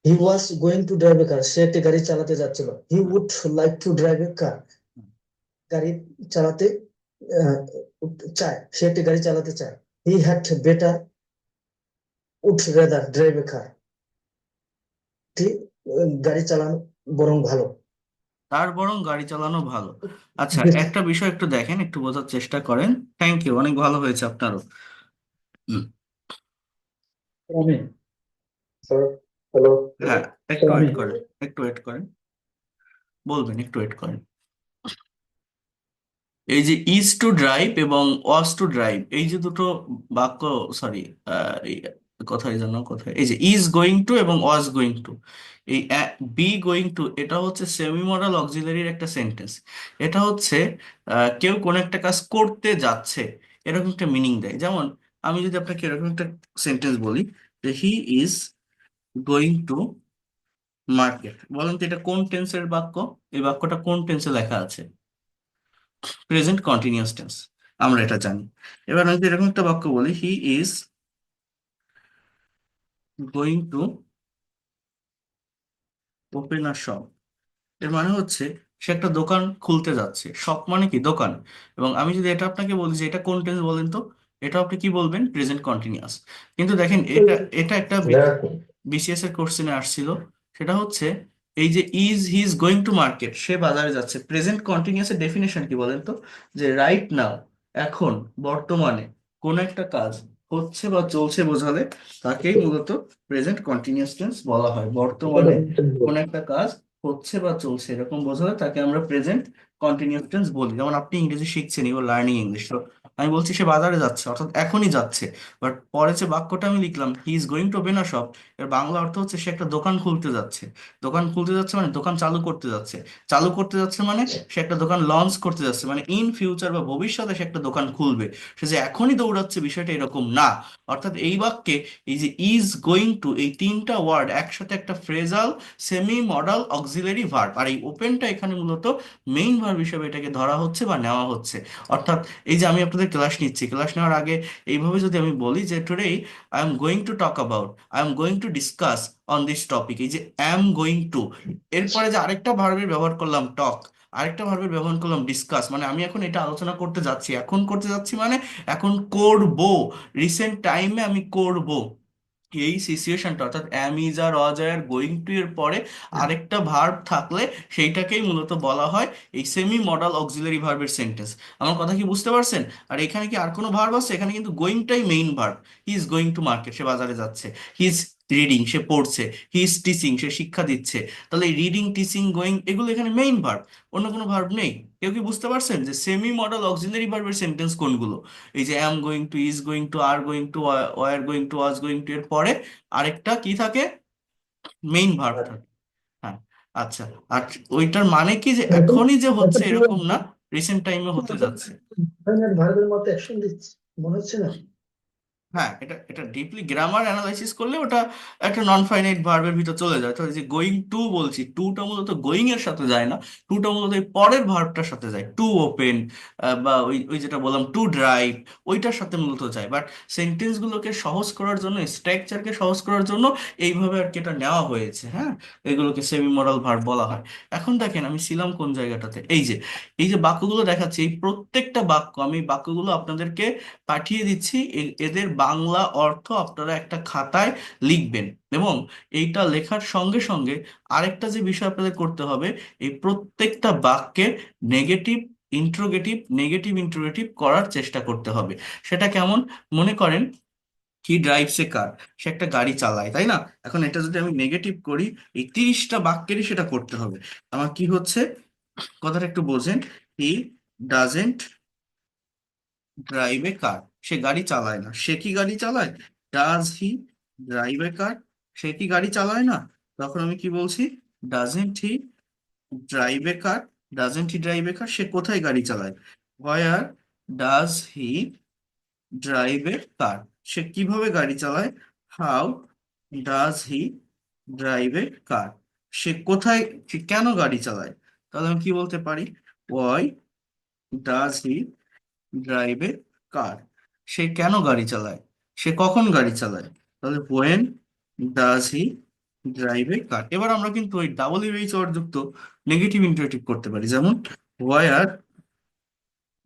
he was going to drive a car, সে একটি গাড়ি চালাতে যাচ্ছিল। He would like to drive a car, গাড়ি চালাতে আহ, চায়, সে একটি গাড়ি চালাতে চায়। He had better would rather drive a car, একটি গাড়ি চালানো বরং ভালো। তার বরং গাড়ি চালানো ভালো। আচ্ছা, একটা বিষয় একটু দেখেন, একটু বোঝার চেষ্টা করেন। থ্যাংক ইউ, অনেক ভালো হয়েছে আপনারও। হুম, আমি স্যার হ্যালো। হ্যাঁ, একটু স্যার ওয়েট আমি করেন, একটু ওয়েট করেন, বলবেন, একটু ওয়েট করেন। এই যে ইজ টু ড্রাইভ এবং ওয়াজ টু ড্রাইভ, এই যে দুটো বাক্য, সরি, কোথায় যেন, কোথায়, এই যে ইজ গোয়িং টু এবং ওয়াজ গোয়িং টু, এই বি গোয়িং টু, এটা হচ্ছে সেমি মডাল অক্সিলারির একটা সেন্টেন্স। এটা হচ্ছে কেউ কোনো একটা কাজ করতে যাচ্ছে, এরকম একটা মিনিং দেয়। যেমন আমি যদি আপনাকে এরকম একটা সেন্টেন্স বলি যে হি ইজ গোয়িং টু মার্কেট, বলেন তো এটা কোন টেন্সের বাক্য? এই বাক্যটা কোন টেন্সে লেখা আছে? প্রেজেন্ট কন্টিনিউয়াস টেন্স, আমরা এটা জানি। এবার আমি যদি এরকম একটা বাক্য বলি, হি is going to open a shop, এর মানে হচ্ছে সে একটা দোকান খুলতে যাচ্ছে। শপ মানে কি? দোকান। এবং আমি যদি এটা আপনাকে বলি যে এটা কোন টেন্স বলেন তো, এটা আপনি কি বলবেন? Present continuous. কিন্তু দেখেন এটা এটা একটা বিসিএস এর কোশ্চেনে আসছিল। সেটা হচ্ছে এই যে is he is going to market, সে বাজারে যাচ্ছে, প্রেজেন্ট কন্টিনিউয়াস এর ডেফিনেশন কি বলেন তো? যে রাইট নাও, এখন, বর্তমানে কোন একটা কাজ হচ্ছে বা চলছে বোঝালে তাকেই মূলত প্রেজেন্ট কন্টিনিউয়াস টেন্স বলা হয়। বর্তমানে কোন একটা কাজ হচ্ছে বা চলছে এরকম বোঝালে তাকে আমরা প্রেজেন্ট কন্টিনিউয়াস টেন্স বলি। যেমন আপনি ইংরেজি শিখছেন, ইউ আর লার্নিং ইংলিশ, তো আমি বলছি সে বাজারে যাচ্ছে, অর্থাৎ এখনই যাচ্ছে। বাট পরে যে বাক্যটা আমি লিখলাম, হি is going to open a shop, এর বাংলা অর্থ হচ্ছে সে একটা দোকান খুলতে যাচ্ছে। দোকান খুলতে যাচ্ছে মানে দোকান চালু করতে যাচ্ছে। চালু করতে যাচ্ছে মানে সে একটা দোকান লঞ্চ করতে যাচ্ছে, মানে ইন ফিউচার বা ভবিষ্যতে সে একটা দোকান খুলবে। সে যে এখনই দৌড়াচ্ছে বিষয়টা এরকম না। অর্থাৎ এই বাক্যে এই যে ইজ গোয়িং টু, এই তিনটা ওয়ার্ড একসাথে একটা phrasal semi modal auxiliary verb, আর এই ওপেনটা এখানে মূলত মেইন ভার্ব হিসেবে এটাকে ধরা হচ্ছে বা নেওয়া হচ্ছে। অর্থাৎ এই যে আমি আপনাদের ক্লাস নিচ্ছি, ক্লাস নেওয়ার আগে এইভাবে যদি আমি বলি যে today I am going to talk about, I am going to discuss on this topic, এই যে অ্যাম গোয়িং টু, এরপরে যে আরেকটা ভার্বের ব্যবহার করলাম টক, আরেকটা ভার্বের ব্যবহার করলাম ডিসকাস, মানে আমি এখন এটা আলোচনা করতে যাচ্ছি, এখন করতে যাচ্ছি মানে এখন করব, রিসেন্ট টাইমে আমি করব। এই সিচুয়েশনটা অর্থাৎ অ্যাম, ইজ, আর, ওয়াজ, আর, গোয়িং টু এর পরে আরেকটা ভার্ব থাকলে সেইটাকেই মূলত বলা হয় এই সেমি মডাল অক্সিলারি ভার্বের সেন্টেন্স। আমার কথা কি বুঝতে পারছেন? আর এখানে কি আর কোনো ভার্ব আছে? এখানে কিন্তু গোয়িংটাই main verb. He is going to market, সে বাজারে যাচ্ছে। হি ইজ রিডিং, সে পড়ছে। হি ইজ টিচিং, সে শিক্ষা দিচ্ছে। তাহলে এই রিডিং, টিচিং, গোয়িং এগুলো এখানে মেইন ভার্ব, অন্য কোনো ভার্ব নেই। কেউ কি বুঝতে পারছেন যে সেমি মডাল অক্সিলারি ভার্বের সেন্টেন্স কোনগুলো? এই যে am going to, is going two, R going two, were going to, was going to এর পরে আরেকটা কি থাকে? মেইন ভার্ব থাকে। হ্যাঁ, আচ্ছা। আর ওইটার মানে কি যে এখনই যে হচ্ছে এরকম না, রিসেন্ট টাইমে হতে যাচ্ছে। ভার্বের মতো অ্যাকশন দিচ্ছে মনে হচ্ছে না? হ্যাঁ, এটা এটা ডিপলি গ্রামার অ্যানালাইসিস করলে ওটা একটা নন ফাইনাইট ভার্বের ভিতর চলে যায়। তো এই যে গোয়িং টু বলছি, টুটা মূলত গোয়িং এর সাথে যায় না, টুটা মূলত এই পরের ভার্বটার সাথে যায়, টু ওপেন বা ওই ওই যেটা বললাম টু ড্রাইভ, ওইটার সাথে মূলত যায়। বাট সেন্টেন্স গুলোকে সহজ করার জন্য, স্ট্রাকচারকে সহজ করার জন্য এইভাবে আর কি এটা নেওয়া হয়েছে। হ্যাঁ, এগুলোকে সেমি মডাল ভার্ব বলা হয়। এখন দেখেন আমি ছিলাম কোন জায়গাটাতে, এই যে বাক্যগুলো দেখাচ্ছি, এই প্রত্যেকটা বাক্য, আমি বাক্যগুলো আপনাদেরকে পাঠিয়ে দিচ্ছি, এদের বাংলা অর্থ আপনারা একটা খাতায় লিখবেন। এবং এইটা লেখার সঙ্গে সঙ্গে আরেকটা যে বিষয় আপনাদের করতে হবে, এই প্রত্যেকটা বাক্যের নেগেটিভ ইন্ট্রোগেটিভ, নেগেটিভ ইন্ট্রোগেটিভ করার চেষ্টা করতে হবে। সেটা কেমন? মনে করেন হি ড্রাইভস এ কার, সে একটা গাড়ি চালায়, তাই না? এখন এটা যদি আমি নেগেটিভ করি, এই 30টা বাক্যেরই সেটা করতে হবে। আমার কি হচ্ছে, কথাটা একটু বোঝেন। He doesn't drive a car, সে গাড়ি চালায় না। সে কি গাড়ি চালায়? Does he drive a car, সে কি গাড়ি চালায় না? তখন আমি কি বলছি? Doesn't he drive a car. Doesn't he drive a car, সে কোথায় গাড়ি চালায়? Where does he drive a car, সে কিভাবে গাড়ি চালায়? How does he drive a car, সে কোথায়, সে কেন গাড়ি চালায়? তাহলে আমি কি বলতে পারি? Y does he drive a car, সে কেন গাড়ি চালায়, সে কখন গাড়ি চালায়? তাহলে when does he drive a car. এবার আমরা কিন্তু ওই ডাবল ইউএইচ ওয়ার্ড যুক্ত নেগেটিভ ইন্টারেটিভ করতে পারি, যেমন হোয়ার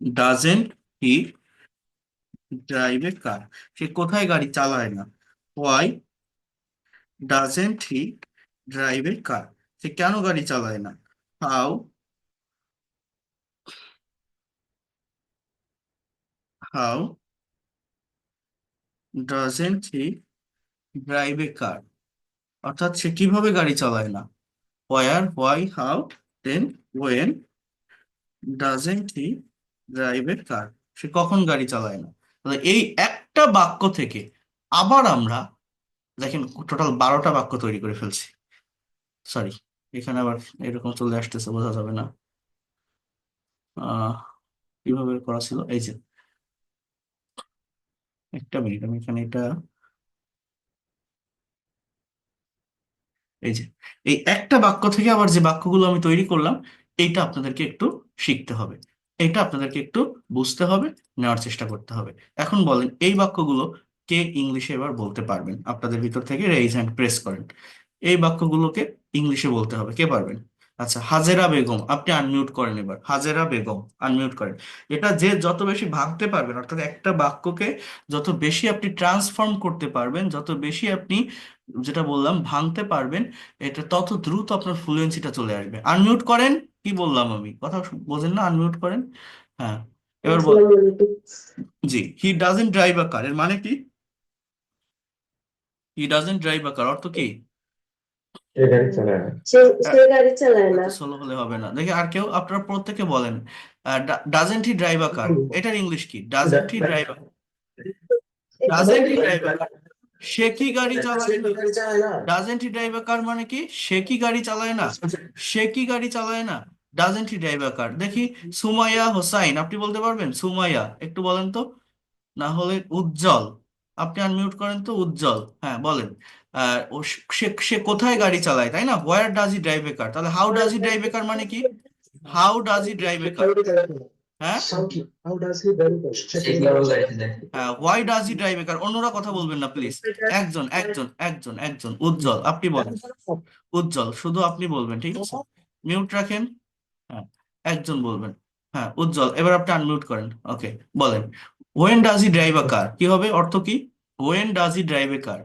doesn't he drive a car, সে কোথায় গাড়ি চালায় না? Why doesn't he drive a car, সে কেন গাড়ি চালায় না? How how doesn't he drive a car, অর্থাৎ সে কিভাবে গাড়ি চালায় না। Where, why, how, then when doesn't he drive a car, সে কখন গাড়ি চালায় না। তাহলে এই একটা বাক্য থেকে আবার আমরা দেখেন টোটাল 12টা বাক্য তৈরি করে ফেলছি। সরি, এখানে আবার এরকম চলে আসতেছে, বোঝা যাবে না। কিভাবে করা ছিল, এই যে একটা মিনিট, আমি এখানে এটা, এই যে এই একটা বাক্য থেকে আবার যে বাক্যগুলো আমি তৈরি করলাম, এইটা আপনাদেরকে একটু শিখতে হবে, এইটা আপনাদেরকে একটু বুঝতে হবে, নেওয়ার চেষ্টা করতে হবে। এখন বলেন এই বাক্যগুলো কে ইংলিশে এবার বলতে পারবেন? আপনাদের ভিতর থেকে রেইজ হ্যান্ড প্রেস করেন। এই বাক্যগুলোকে ইংলিশে বলতে হবে, কে পারবেন? আচ্ছা, হাজেরা বেগম, আপনি আনমিউট করেন এবার, হাজেরা বেগম আনমিউট করেন। এটা যে যত বেশি ভাঙতে পারবেন, অর্থাৎ একটা বাক্যকে যত বেশি আপনি ট্রান্সফর্ম করতে পারবেন, যত বেশি আপনি যেটা বললাম ভাঙতে পারবেন, এটা তত দ্রুত আপনার ফ্লুয়েন্সিটা চলে আসবে। আনমিউট করেন। কি বললাম আমি, কথা বোঝেন না? আনমিউট করেন। হ্যাঁ, এবার বল। আসসালামু আলাইকুম। জি, he doesn't drive a car, এর মানে কি? হি ডাজেন্ট ড্রাইভ আ কার অর্থ কি? সে গাড়ি চালায় না। সে গাড়ি চালায় না। এত সোলো হলে হবে না। দেখি আর কেউ, আপনারা প্রত্যেকে বলেন ডাজেন্ট হি ড্রাইভ আ কার, এটার ইংলিশ কি? Doesn't he drive a, doesn't he drive a car, সে কি গাড়ি চালায় না? ডাজেন্ট হি ড্রাইভ আ কার মানে কি? সে কি গাড়ি চালায় না? সে কি গাড়ি চালায় না? ডাজেন্ট হি ড্রাইভ আ কার। দেখি সুমাইয়া হোসাইন, আপনি বলতে পারবেন? সুমাইয়া, একটু বলেন তো। না হলে উজ্জ্বল, আপনি আনমিউট করেন তো। উজ্জ্বল, হ্যাঁ বলেন। ও সে সে কোথায় গাড়ি চালায়, তাই না? Where does he drive a car. তাহলে how does he drive a কার মানে কি? How does he drive a car. হ্যাঁ, How does he drive a car? সে কিভাবে গাড়ি চালায়? Why does he drive a কার। অন্যরা কথা বলবেন না প্লিজ। একজন একজন একজন একজন, উজ্জ্বল আপনি বলেন। উজ্জ্বল, শুধু আপনি বলবেন, ঠিক আছে? মিউট রাখেন। হ্যাঁ, একজন বলবেন। হ্যাঁ, উজ্জ্বল, এবার আপনি আনমিউট করেন। ওকে, বলেন। When does he drive a car, কি হবে? অর্থ কি? When does he drive a car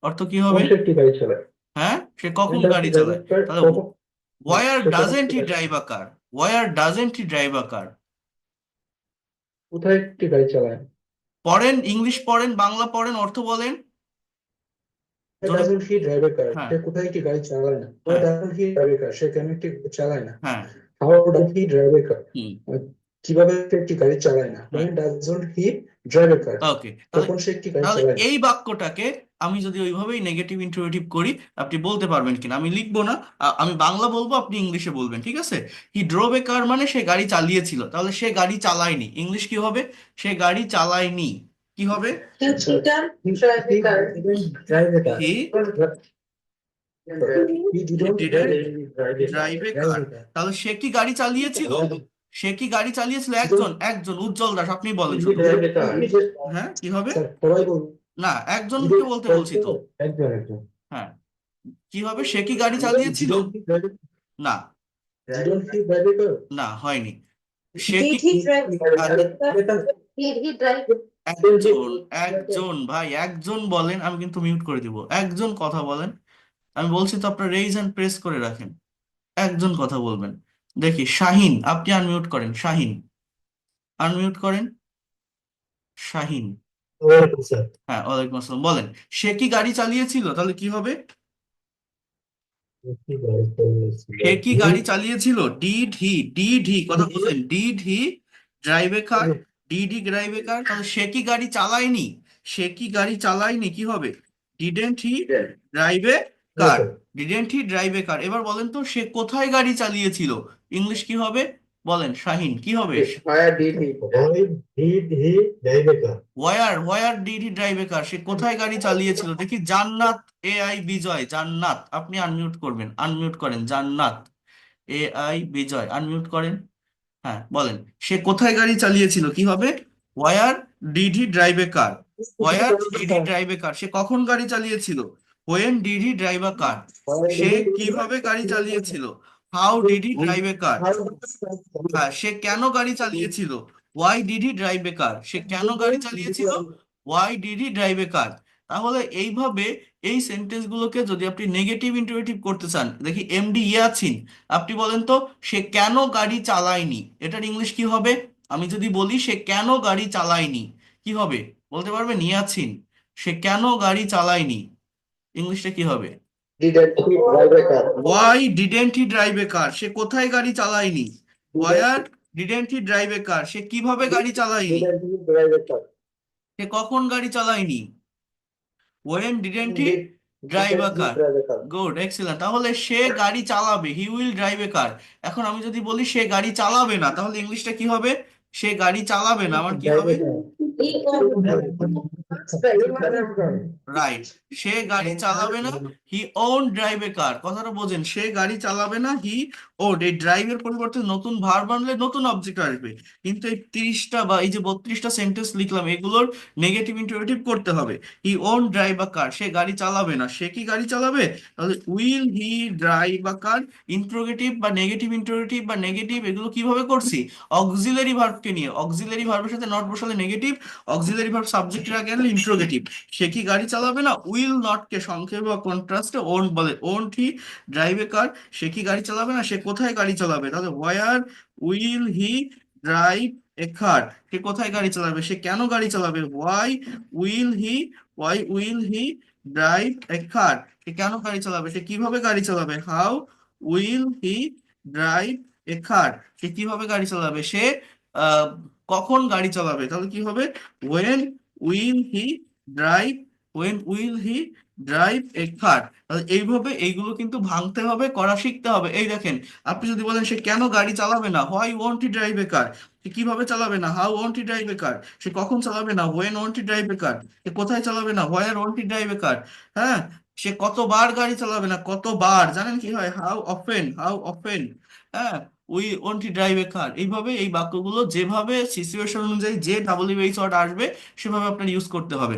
অর্থ কি হবে? কখন সে একটি গাড়ি চালায়? হ্যাঁ, সে When কখন does গাড়ি he drive চালায়? a car? তাহলে কখন ওয়ার সে কখন ডাজেন্ট একটি হি গাড়ি drive a car, where doesn't he drive a car. কোথায় একটি গাড়ি চালায়? পড়েন, ইংলিশ পড়েন, বাংলা পড়েন, অর্থ বলেন Why জোরে। doesn't he drive a car? হ্যাঁ, সে কোথায় একটি গাড়ি চালায় না? Why হ্যাঁ, doesn't he drive a car? সে কেন একটি গাড়ি চালায় না? হ্যাঁ, How does he drive a car? হুম, কিভাবে সে একটি গাড়ি চালায় না? হ্যাঁ, When doesn't he drive a car? ওকে। তাহলে কখন সে একটি গাড়ি তাহলে চালায় না? এই বাক্যটাকে আমি যদি ওইভাবেই নেগেটিভ ইন্টারোগেটিভ করি, আপনি বলতে পারবেন কিনা? আমি লিখবো না, আমি বাংলা বলবো, আপনি ইংলিশে বলবেন, ঠিক আছে? হি ড্রোভ এ কার মানে সে গাড়ি চালিয়েছিল, তাহলে সে গাড়ি চালায়নি, ইংলিশ কি হবে? সে গাড়ি চালায়নি। কি হবে? He didn't drive a car. He didn't drive a car. He He didn't didn't drive a drive A car. কার। তাহলে সে কি গাড়ি চালিয়েছিল? সে কি গাড়ি চালিয়েছিল? একজন একজন উজ্জ্বল দাস, আপনি বলেন He শুধু। drive a car. হ্যাঁ, কি হবে? স্যার সবাই বলুন। না, একজনকে বলতে বলছি তো। একজন একজন। হ্যাঁ, কি হবে? সে কি গাড়ি চালিয়েছিল? না, Didn't he drive a car? না, হয়নি। সে Did কি he drive a car? এটা Did he drive a একজন একজন ভাই, একজন বলেন, আমি কিন্তু মিউট করে দিব। একজন কথা বলেন। আমি বলছি তো আপনার রেইজ হ্যান্ড প্রেস করে রাখেন। একজন কথা বলবেন। দেখি, শাহিন, আপনি আনমিউট করেন। শাহিন, আনমিউট করেন। শাহিন। ওয়ালাইকুম স্যার। হ্যাঁ, ওয়ালাইকুম আসসালাম। বলেন, সে কি গাড়ি চালিয়েছিল? তাহলে কি হবে? সে কি গাড়ি চালিয়েছিল? ডিড হি কথা বলেন। Did he drive a car? Did he drive a car? তাহলে সে কি গাড়ি চালায়নি? সে কি গাড়ি চালায়নি? কি হবে? Didn't he drive a car? Didn't he drive a car. এবার বলেন তো, সে কোথায় গাড়ি চালিয়েছিল? ইংলিশ কি হবে? বলেন শাহিন, কি হবে? Where did he? Did he drive a car? Where did he drive a car? সে কোথায় গাড়ি চালিয়েছিল? দেখি, জান্নাত এআই বিজয়। জান্নাত, আপনি আনমিউট করবেন। আনমিউট করেন জান্নাত এআই বিজয়, আনমিউট করেন। হ্যাঁ, বলেন, সে কোথায় গাড়ি চালিয়েছিল? কি হবে? Where did he drive a car? Where did he drive a car? সে কখন গাড়ি চালিয়েছিল? When did he drive a car? সে কিভাবে গাড়ি চালিয়েছিল? How did he drive a car? হ্যাঁ, সে কেন গাড়ি চালিয়েছিল? Why did he drive a car? সে কেন গাড়ি চালিয়েছিল? Why did he drive a car? তাহলে এইভাবে এই সেন্টেন্স গুলোকে যদি আপনি নেগেটিভ ইন্টারেটিভ করতে চান, দেখি এমডি ইয়াছিন, আপনি বলেন তো, সে কেন গাড়ি চালায়নি? এটার ইংলিশ কি হবে? আমি যদি বলি সে কেন গাড়ি চালায়নি, কি হবে? বলতে পারবেন ইয়াছিন? সে কেন গাড়ি চালায়নি, ইংলিশটা কি হবে? Didn't he drive a car? Why didn't he drive a car? সে কোথায় গাড়ি চালায়নি? Where didn't he drive a car? সে কিভাবে গাড়ি চালায়নি? Didn't he drive a car? সে কখন গাড়ি চালায়নি? When didn't he drive a Didn't he car? drive a car? Good, excellent. তাহলে সে গাড়ি চালাবে, হি উইল ড্রাইভ এ কার। এখন আমি যদি বলি সে গাড়ি চালাবে না, তাহলে ইংলিশটা কি হবে? সে গাড়ি চালাবে না, আমার কি হবে? He রাইট, সে গাড়ি চালাবে না, হি ওন ড্রাইভ এ কার। কথাটা বোঝেন, সে গাড়ি চালাবে না, হি ওন। এই ড্রাইভের পরিবর্তে নতুন ভার্ব আনলে নতুন অবজেক্ট আসবে। কিন্তু এই 30টা বা এই যে 32টা সেন্টেন্স লিখলাম, এগুলোর নেগেটিভ ইন্টারেটিভ করতে হবে। হি ওন ড্রাইভ আ কার, সে গাড়ি চালাবে না। সে কি গাড়ি চালাবে? তাহলে will he drive a car. Interrogative বা নেগেটিভ ইন্টারোগেটিভ বা নেগেটিভ এগুলো কিভাবে করছি? অক্সিলারি ভার্বকে নিয়ে। অক্সিলারি ভার্বের সাথে নট বসালে নেগেটিভ, অক্সিলারি ভার্ব সাবজেক্টের আগে আনলে ইন্টারোগেটিভ। সে কি গাড়ি চালাবে না? উইল নট কে সংক্ষেপে বা কন্ট্রাস্টে ওন বলে। Won't he drive a car? সে কি গাড়ি চালাবে না? সে কোথায় গাড়ি চালাবে? তাহলে where will he drive a car? সে কোথায় গাড়ি চালাবে? সে কেন গাড়ি চালাবে? Why will he drive a car? সে কেন গাড়ি চালাবে? সে কিভাবে গাড়ি চালাবে? How will he drive a car? সে কিভাবে গাড়ি চালাবে? সে আহ, কখন গাড়ি চালাবে? তাহলে কি হবে? When will he drive when will he drive a car? তাহলে এইভাবে এইগুলো কিন্তু ভাঙতে হবে, করা শিখতে হবে। এই দেখেন, আপনি যদি বলেন সে কেন গাড়ি চালাবে না, why won't he drive a car? সে কিভাবে চালাবে না, how won't he drive a car? সে কখন চালাবে না, when won't he drive a car? সে কোথায় চালাবে না, হোয়ার won't he drive a car? হ্যাঁ, সে কতবার গাড়ি চালাবে না, কতবার। জানেন কি হয়? How often. হ্যাঁ, we won't he drive a কার। এইভাবে এই বাক্যগুলো যেভাবে সিচুয়েশন অনুযায়ী যে ডাব্লিউএইচ ওয়ার্ড আসবে সেভাবে আপনার ইউজ করতে হবে।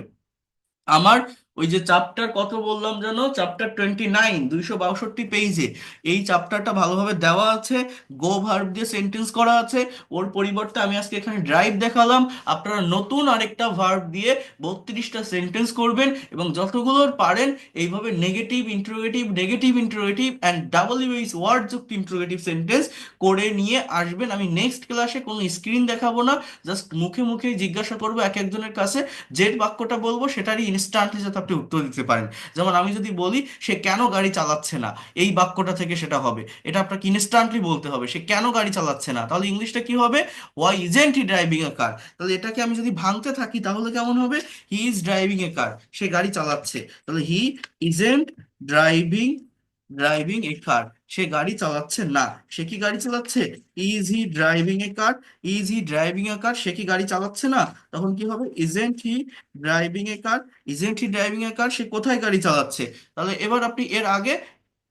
আমার ওই যে চ্যাপ্টার কত বললাম জানো, চ্যাপ্টার 29, 262 পেজে এই চ্যাপ্টারটা ভালোভাবে দেওয়া আছে। গো ভার্ব দিয়ে সেন্টেন্স করা আছে। ওর পরিবর্তে আমি আজকে এখানে ড্রাইভ দেখালাম। আপনারা নতুন আরেকটা ভার্ব দিয়ে 32টা সেন্টেন্স করবেন, এবং যতগুলোর পারেন এইভাবে negative interrogative and WH word যুক্ত ইন্টারোগেটিভ সেন্টেন্স করে নিয়ে আসবেন। আমি নেক্সট ক্লাসে কোনো স্ক্রিন দেখাবো না, জাস্ট মুখে মুখে জিজ্ঞাসা করবো এক একজনের কাছে, যে বাক্যটা বলবো সেটারই ইনস্ট্যান্টলি যাতে আপনি উত্তর দিতে পারেন। যেমন আমি যদি বলি সে কেন গাড়ি চালাচ্ছে না, এই বাক্যটা থেকে সেটা হবে, এটা আপনাকে ইনস্ট্যান্টলি বলতে হবে, সে কেন গাড়ি চালাচ্ছে না। তাহলে ইংলিশটা কি হবে? Y isn't he driving a car? তাহলে এটাকে আমি যদি ভাঙতে থাকি তাহলে কেমন হবে? হি ইজ ড্রাইভিং এ কার, সে গাড়ি চালাচ্ছে। তাহলে he isn't driving driving a car, সে গাড়ি চালাচ্ছে না। সে কি গাড়ি চালাচ্ছে? Is he driving a car? Is he driving a car, সে কি গাড়ি চালাচ্ছে না? তখন কি হবে? Isn't he driving a car? Isn't he driving a car, সে কোথায় গাড়ি চালাচ্ছে? তাহলে এবার আপনি এর আগে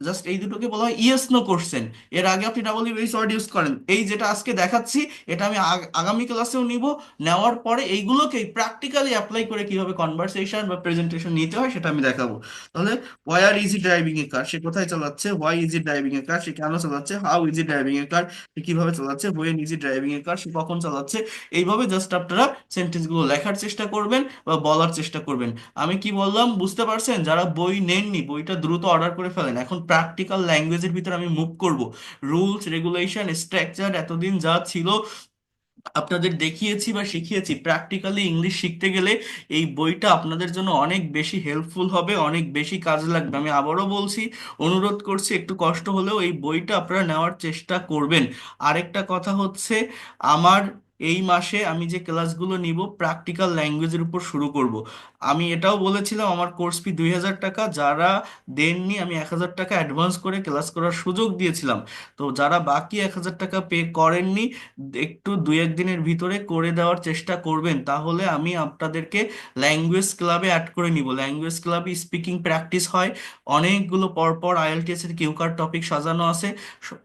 জাস্ট এই দুটোকে বলা হয় ইয়েস নো কোশ্চেন। এর আগে আপনি ডাবল ইউএস ওয়ার্ড ইউজ করেন। এই যেটা আজকে দেখাচ্ছি এটা আমি আগামী ক্লাসেও নিব। নেওয়ার পরে এইগুলোকেই প্র্যাকটিক্যালি অ্যাপ্লাই করে কিভাবে কনভারসেশন বা প্রেজেন্টেশন নিতে হয় সেটা আমি দেখাবো। তাহলে where is E driving a car, সে কোথায় চালাচ্ছে? Why is E driving a car, সে কেন চালাচ্ছে? How is E driving a car, সে কিভাবে চালাচ্ছে? When is E driving a car, সে কখন চালাচ্ছে? এইভাবে জাস্ট আপনারা সেন্টেন্স গুলো লেখার চেষ্টা করবেন বা বলার চেষ্টা করবেন। আমি কি বললাম বুঝতে পারছেন? যারা বই নেননি বইটা দ্রুত অর্ডার করে ফেলেন। এখন প্র্যাকটিক্যাল ল্যাঙ্গুয়েজের ভিতরে আমি মুভ করব। রুলস রেগুলেশন স্ট্রাকচার এতদিন যা ছিল আপনাদের দেখিয়েছি বা শিখিয়েছি, প্র্যাকটিক্যালি ইংলিশ শিখতে গেলে এই বইটা আপনাদের জন্য অনেক বেশি হেল্পফুল হবে, অনেক বেশি কাজে লাগবে। আমি আবারও বলছি, অনুরোধ করছি, একটু কষ্ট হলেও এই বইটা আপনারা নেওয়ার চেষ্টা করবেন। আরেকটা কথা হচ্ছে, আমার এই মাসে আমি যে ক্লাসগুলো নিব প্র্যাকটিক্যাল ল্যাঙ্গুয়েজের উপর শুরু করব। আমি এটাও বলেছিলাম আমার কোর্স ফি 2000 টাকা, যারা দেননি আমি 1000 টাকা অ্যাডভান্স করে ক্লাস করার সুযোগ দিয়েছিলাম। তো যারা বাকি 1000 টাকা পে করেননি একটু দুই এক দিনের ভিতরে করে দেওয়ার চেষ্টা করবেন, তাহলে আমি আপনাদেরকে ল্যাঙ্গুয়েজ ক্লাবে অ্যাড করে নিব। ল্যাঙ্গুয়েজ ক্লাবে স্পিকিং প্র্যাকটিস হয়, অনেকগুলো পরপর আইএলটিএস এর কিউকার টপিক সাজানো আছে,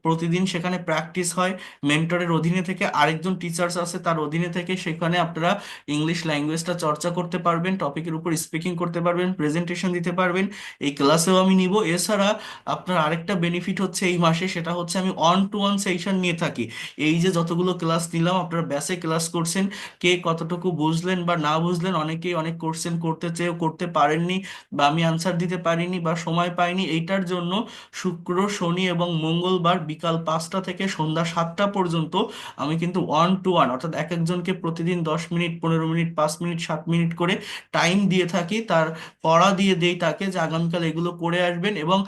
প্রতিদিন সেখানে প্র্যাকটিস হয়। মেন্টরের অধীনে থেকে আরেকজন টিচার্স আছে, তার অধীনে থেকে সেখানে আপনারা ইংলিশ ল্যাঙ্গুয়েজটা চর্চা করতে পারবেন, টপিকের উপর স্পিকিং করতে পারবেন, প্রেজেন্টেশন দিতে পারবেন। এই ক্লাসেও আমি নিব। এছাড়া আপনার আরেকটা বেনিফিট হচ্ছে এই মাসে, সেটা হচ্ছে আমি অন টু ওয়ান সেশন নিয়ে থাকি। এই যে যতগুলো ক্লাস নিলাম আপনারা ব্যাসে ক্লাস করছেন, কে কতটুকু বুঝলেন বা না বুঝলেন, অনেকেই অনেক কোশ্চেন করতে চেয়েও করতে পারেননি বা আমি আনসার দিতে পারিনি বা সময় পাইনি। এইটার জন্য শুক্র শনি এবং মঙ্গলবার বিকাল 5টা থেকে সন্ধ্যা 7টা পর্যন্ত আমি কিন্তু ওয়ান টু ওয়ান, অর্থাৎ এক একজনকে প্রতিদিন 10 মিনিট, 15 মিনিট, 5 মিনিট, 7 মিনিট করে টাইম দিয়ে থাকি। তার পড়া দিয়ে দেই তাকে যে আগামীকাল এগুলো করে আসবেন। এবং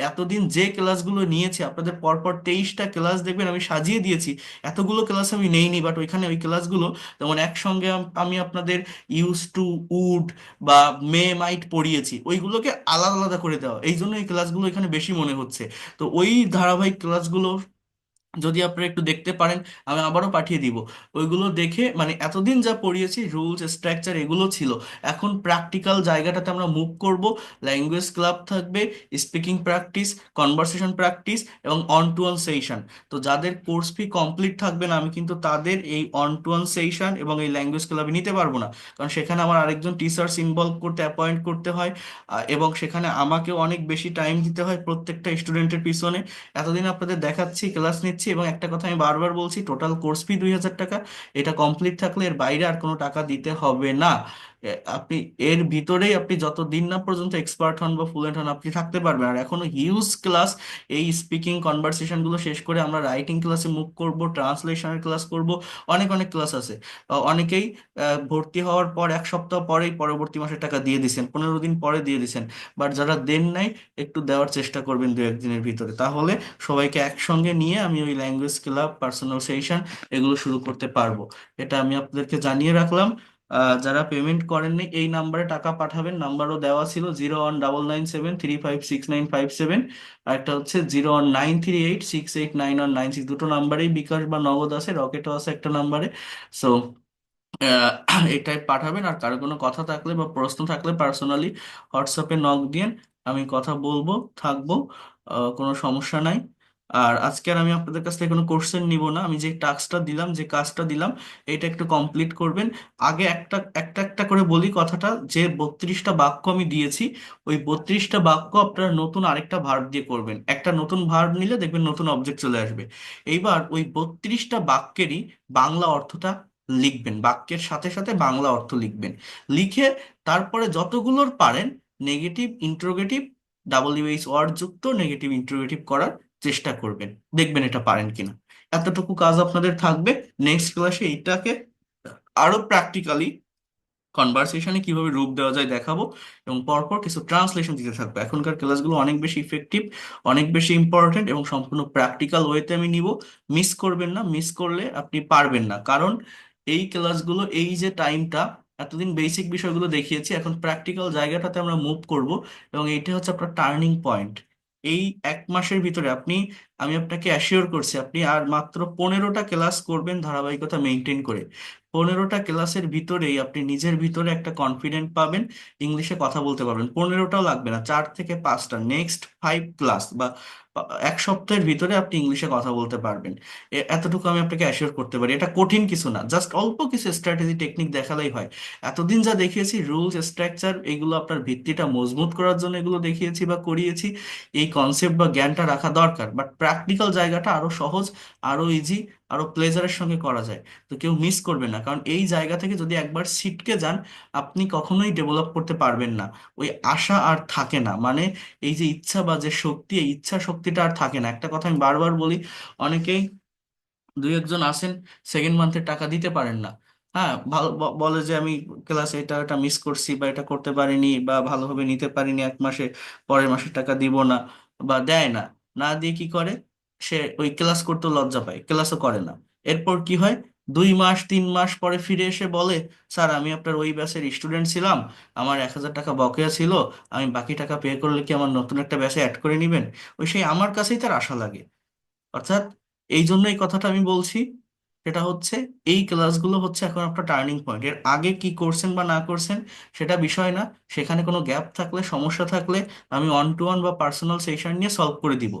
এতদিন যে ক্লাসগুলো নিয়েছি আপনাদের পরপর 23টা ক্লাস দেখবেন আমি সাজিয়ে দিয়েছি। এতগুলো ক্লাস আমি নেইনি, বাট ওইখানে ওই ক্লাসগুলো যেমন একসঙ্গে আমি আপনাদের ইউজ টু, উড বা মে মাইট পড়িয়েছি, ওইগুলোকে আলাদা আলাদা করে দেওয়া, এই জন্য এই ক্লাসগুলো এখানে বেশি মনে হচ্ছে। তো ওই ধারাবাহিক ক্লাসগুলো যদি আপনারা একটু দেখতে পারেন, আমি আবারও পাঠিয়ে দিব। ওইগুলো দেখে মানে এতদিন যা পড়িয়েছি রুলস স্ট্রাকচার এগুলো ছিল, এখন প্র্যাকটিক্যাল জায়গাটাতে আমরা মুভ করব। ল্যাঙ্গুয়েজ ক্লাব থাকবে, স্পিকিং প্র্যাকটিস, কনভারসেশন প্র্যাকটিস এবং অন টু ওয়ান সেশন। তো যাদের কোর্স ফি কমপ্লিট থাকবে না আমি কিন্তু তাদের এই অন টু ওয়ান সেশন এবং এই ল্যাঙ্গুয়েজ ক্লাবে নিতে পারবো না, কারণ সেখানে আমার আরেকজন টিচার্স ইনভলভ করতে অ্যাপয়েন্ট করতে হয়। এবং সেখানে আমাকেও অনেক বেশি টাইম দিতে হয় প্রত্যেকটা স্টুডেন্টের পিছনে। এতদিন আপনাদের দেখাচ্ছি, ক্লাস নিচ্ছি, এবং একটা কথা আমি বারবার বলছি, টোটাল কোর্স ফি 2000 টাকা। এটা কমপ্লিট থাকলে এর বাইরে আর কোনো টাকা দিতে হবে না। আপনি এর ভিতরেই আপনি যত দিন না পর্যন্ত এক্সপার্ট হন বা ফ্লুয়েন্ট হন আপনি থাকতে পারবেন। আর এখনো হিউজ ক্লাস, এই স্পিকিং কনভারসেশন গুলো শেষ করে আমরা রাইটিং ক্লাসে মুভ করব, ট্রান্সলেশনের ক্লাস করব, অনেক অনেক ক্লাস আছে। অনেকেই ভর্তি হওয়ার পর 1 সপ্তাহ পরেই পরবর্তী মাসে টাকা দিয়ে দিছেন, 15 দিন পরে দিয়ে দিছেন। বাট যারা দেন নাই একটু দেওয়ার চেষ্টা করবেন দু একদিনের ভিতরে, তাহলে সবাইকে একসঙ্গে নিয়ে আমি ওই ল্যাঙ্গুয়েজ ক্লাব, পার্সোনাল সেশন এগুলো শুরু করতে পারবো। এটা আমি আপনাদেরকে জানিয়ে রাখলাম। যারা পেমেন্ট করেননি এই নাম্বারে টাকা পাঠাবেন, নাম্বারও দেওয়া ছিল 01973569557, আর একটা হচ্ছে 01938689196। দুটো নাম্বারেই বিকাশ বা নগদ আছে, রকেটও আছে একটা নাম্বারে। সো এটাই পাঠাবেন। আর কারো কোনো কথা থাকলে বা প্রশ্ন থাকলে পার্সোনালি হোয়াটসঅ্যাপে নক দিয়েন, আমি কথা বলবো, থাকবো, কোনো সমস্যা নাই। আর আজকে আর আমি আপনাদের কাছ থেকে কোনো কোশ্চেন নিব না। আমি যে টাস্কটা দিলাম, যে কাজটা দিলাম, এটা একটু কমপ্লিট করবেন। আগে একটা একটা একটা করে বলি কথাটা, যে 32টা বাক্য আমি দিয়েছি, ওই 32টা বাক্য আপনারা নতুন আরেকটা ভার্ব দিয়ে করবেন। একটা নতুন ভার্ব নিলে দেখবেন নতুন অবজেক্ট চলে আসবে। এইবার ওই 32টা বাক্যেরই বাংলা অর্থটা লিখবেন, বাক্যের সাথে সাথে বাংলা অর্থ লিখবেন। লিখে তারপরে যতগুলোর পারেন নেগেটিভ ইন্টারোগেটিভ, ডাব্লিউএইচ ওয়ার্ড যুক্ত নেগেটিভ ইন্টারোগেটিভ করার চেষ্টা করবেন, দেখবেন এটা পারেন কিনা। এতটুকু কাজ আপনাদের থাকবে। নেক্সট ক্লাসে এইটাকে আরো প্র্যাকটিক্যালি কনভারসেশনে কিভাবে রূপ দেওয়া যায় দেখাবো, এবং পরপর কিছু ট্রান্সলেশন দিতে থাকবো। এখনকার ক্লাসগুলো অনেক বেশি ইফেক্টিভ, অনেক বেশি ইম্পর্টেন্ট এবং সম্পূর্ণ প্র্যাকটিক্যাল ওয়েতে আমি নিব। মিস করবেন না, মিস করলে আপনি পারবেন না। কারণ এই ক্লাসগুলো, এই যে টাইমটা, এতদিন বেসিক বিষয়গুলো দেখিয়েছি, এখন প্র্যাকটিক্যাল জায়গাটাতে আমরা মুভ করব, এবং এইটা হচ্ছে আপনার টার্নিং পয়েন্ট। এই 1 মাসের ভিতরে আমি আপনাকে অ্যাসিওর করছি আপনি আর মাত্র 15টা ক্লাস করবেন ধারাবাহিকতা মেনটেন করে। 15টা ক্লাসের ভিতরেই আপনি নিজের ভিতরে একটা কনফিডেন্ট পাবেন, ইংলিশে কথা বলতে পারবেন। 15টাও লাগবে না, 4 থেকে 5টা, নেক্সট 5 ক্লাস বা 1 সপ্তাহের ভিতরে আপনি ইংলিশে কথা বলতে পারবেন। এতটুকু আমি আপনাকে অ্যাসিওর করতে পারি। এটা কঠিন কিছু না, জাস্ট অল্প কিছু স্ট্র্যাটেজি টেকনিক দেখালেই হয়। এতদিন যা দেখিয়েছি রুলস স্ট্রাকচার, এগুলো আপনার ভিত্তিটা মজবুত করার জন্য এগুলো দেখিয়েছি বা করিয়েছি। এই কনসেপ্ট বা জ্ঞানটা রাখা দরকার, বাট প্র্যাকটিক্যাল জায়গাটা আরো সহজ, আরো ইজি, আরো প্লেজারের সঙ্গে করা যায়। তো কেউ মিস করবেন না, কারণ এই জায়গা থেকে যদি একবার ছিটকে যান আপনি কখনোই ডেভেলপ করতে পারবেন না। ওই আশা আর থাকে না, মানে এই যে ইচ্ছা বা যে শক্তি, এই ইচ্ছা শক্তিটা আর থাকে না। একটা কথা আমি বারবার বলি, অনেকেই 2 একজন আছেন সেকেন্ড মান্থের টাকা দিতে পারেন না। হ্যাঁ, ভালো বলে যে আমি ক্লাসে এটা এটা মিস করছি বা এটা করতে পারিনি বা ভালোভাবে নিতে পারিনি 1 মাসে, পরের মাসের টাকা দিব না, বা দেয় না। না দিয়ে কি করে, সে ওই ক্লাস করতে লজ্জা পায়, ক্লাসও করে না। এরপর কি হয়, 2 মাস 3 মাস পরে ফিরে এসে বলে, স্যার আমি আপনার ওই ব্যাচের স্টুডেন্ট ছিলাম, আমার 1,000 টাকা বকেয়া ছিল, আমি বাকি টাকা পে করলে কি আমার নতুন একটা ব্যাচে অ্যাড করে নেবেন? ওই সেই আমার কাছেই তার আশা লাগে। অর্থাৎ এই জন্য এই কথাটা আমি বলছি, সেটা হচ্ছে এই ক্লাসগুলো হচ্ছে এখন আপনার টার্নিং পয়েন্ট। এর আগে কি করছেন বা না করছেন সেটা বিষয় না, সেখানে কোনো গ্যাপ থাকলে, সমস্যা থাকলে আমি 1-to-1 বা পার্সোনাল সেশন নিয়ে সলভ করে দিব।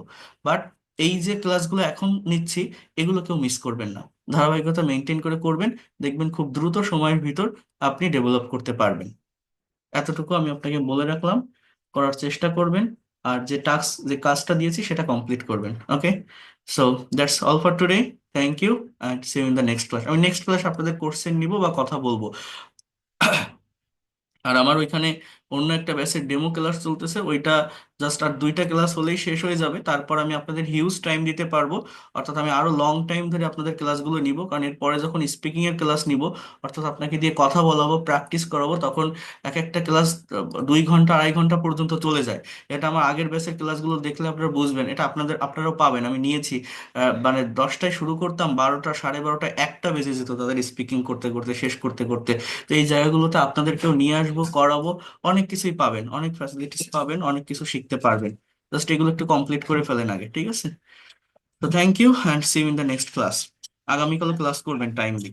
বাট এই যে ক্লাসগুলো এখন নিচ্ছি, এগুলো কেউ মিস করবেন না, ধারাবাহিকতা মেনটেন করে করবেন, দেখবেন খুব দ্রুত সময়ের ভিতর আপনি ডেভেলপ করতে পারবেন। এতটুকু আমি আপনাকে বলে রাখলাম, করার চেষ্টা করবেন, আর যে কাজটা দিয়েছি সেটা কমপ্লিট করবেন। Okay, so that's all for today. Thank you and see you in the next class. আমি নেক্সট ক্লাস আপনাদের কোর্সের নিব বা কথা বলবো। আর আমার ওইখানে অন্য একটা ব্যাচের ডেমো ক্লাস চলতেছে, ওইটা জাস্ট আর 2টা ক্লাস হলেই শেষ হয়ে যাবে, তারপর আমি আপনাদের হিউজ টাইম দিতে পারবো। অর্থাৎ আমি আরো লং টাইম ধরে আপনাদের ক্লাসগুলো নিব, কারণ এরপরে যখন স্পিকিং এর ক্লাস নিব, অর্থাৎ আপনাকে দিয়ে কথা বলাবো, প্র্যাকটিস করাবো, তখন এক একটা ক্লাস 2 ঘন্টা 2.5 ঘন্টা পর্যন্ত চলে যায়। এটা আমার আগের ব্যাচের ক্লাসগুলো দেখলে আপনারা বুঝবেন, এটা আপনারাও পাবেন। আমি নিয়েছি, মানে 10টায় শুরু করতাম, 12টা 12:30 1টা বেজে যেত তাদের স্পিকিং করতে করতে, শেষ করতে করতে। তো এই জায়গাগুলোতে আপনাদেরকেও নিয়ে আসবো, করাবো, অনেক কিছুই পাবেন, অনেক ফ্যাসিলিটিস পাবেন, অনেক কিছু শিখতে পারবেন। জাস্ট এগুলো একটু কমপ্লিট করে ফেলেন আগে, ঠিক আছে? তো thank you and see you in the next class. আগামীকাল ক্লাস করবেন টাইমলি।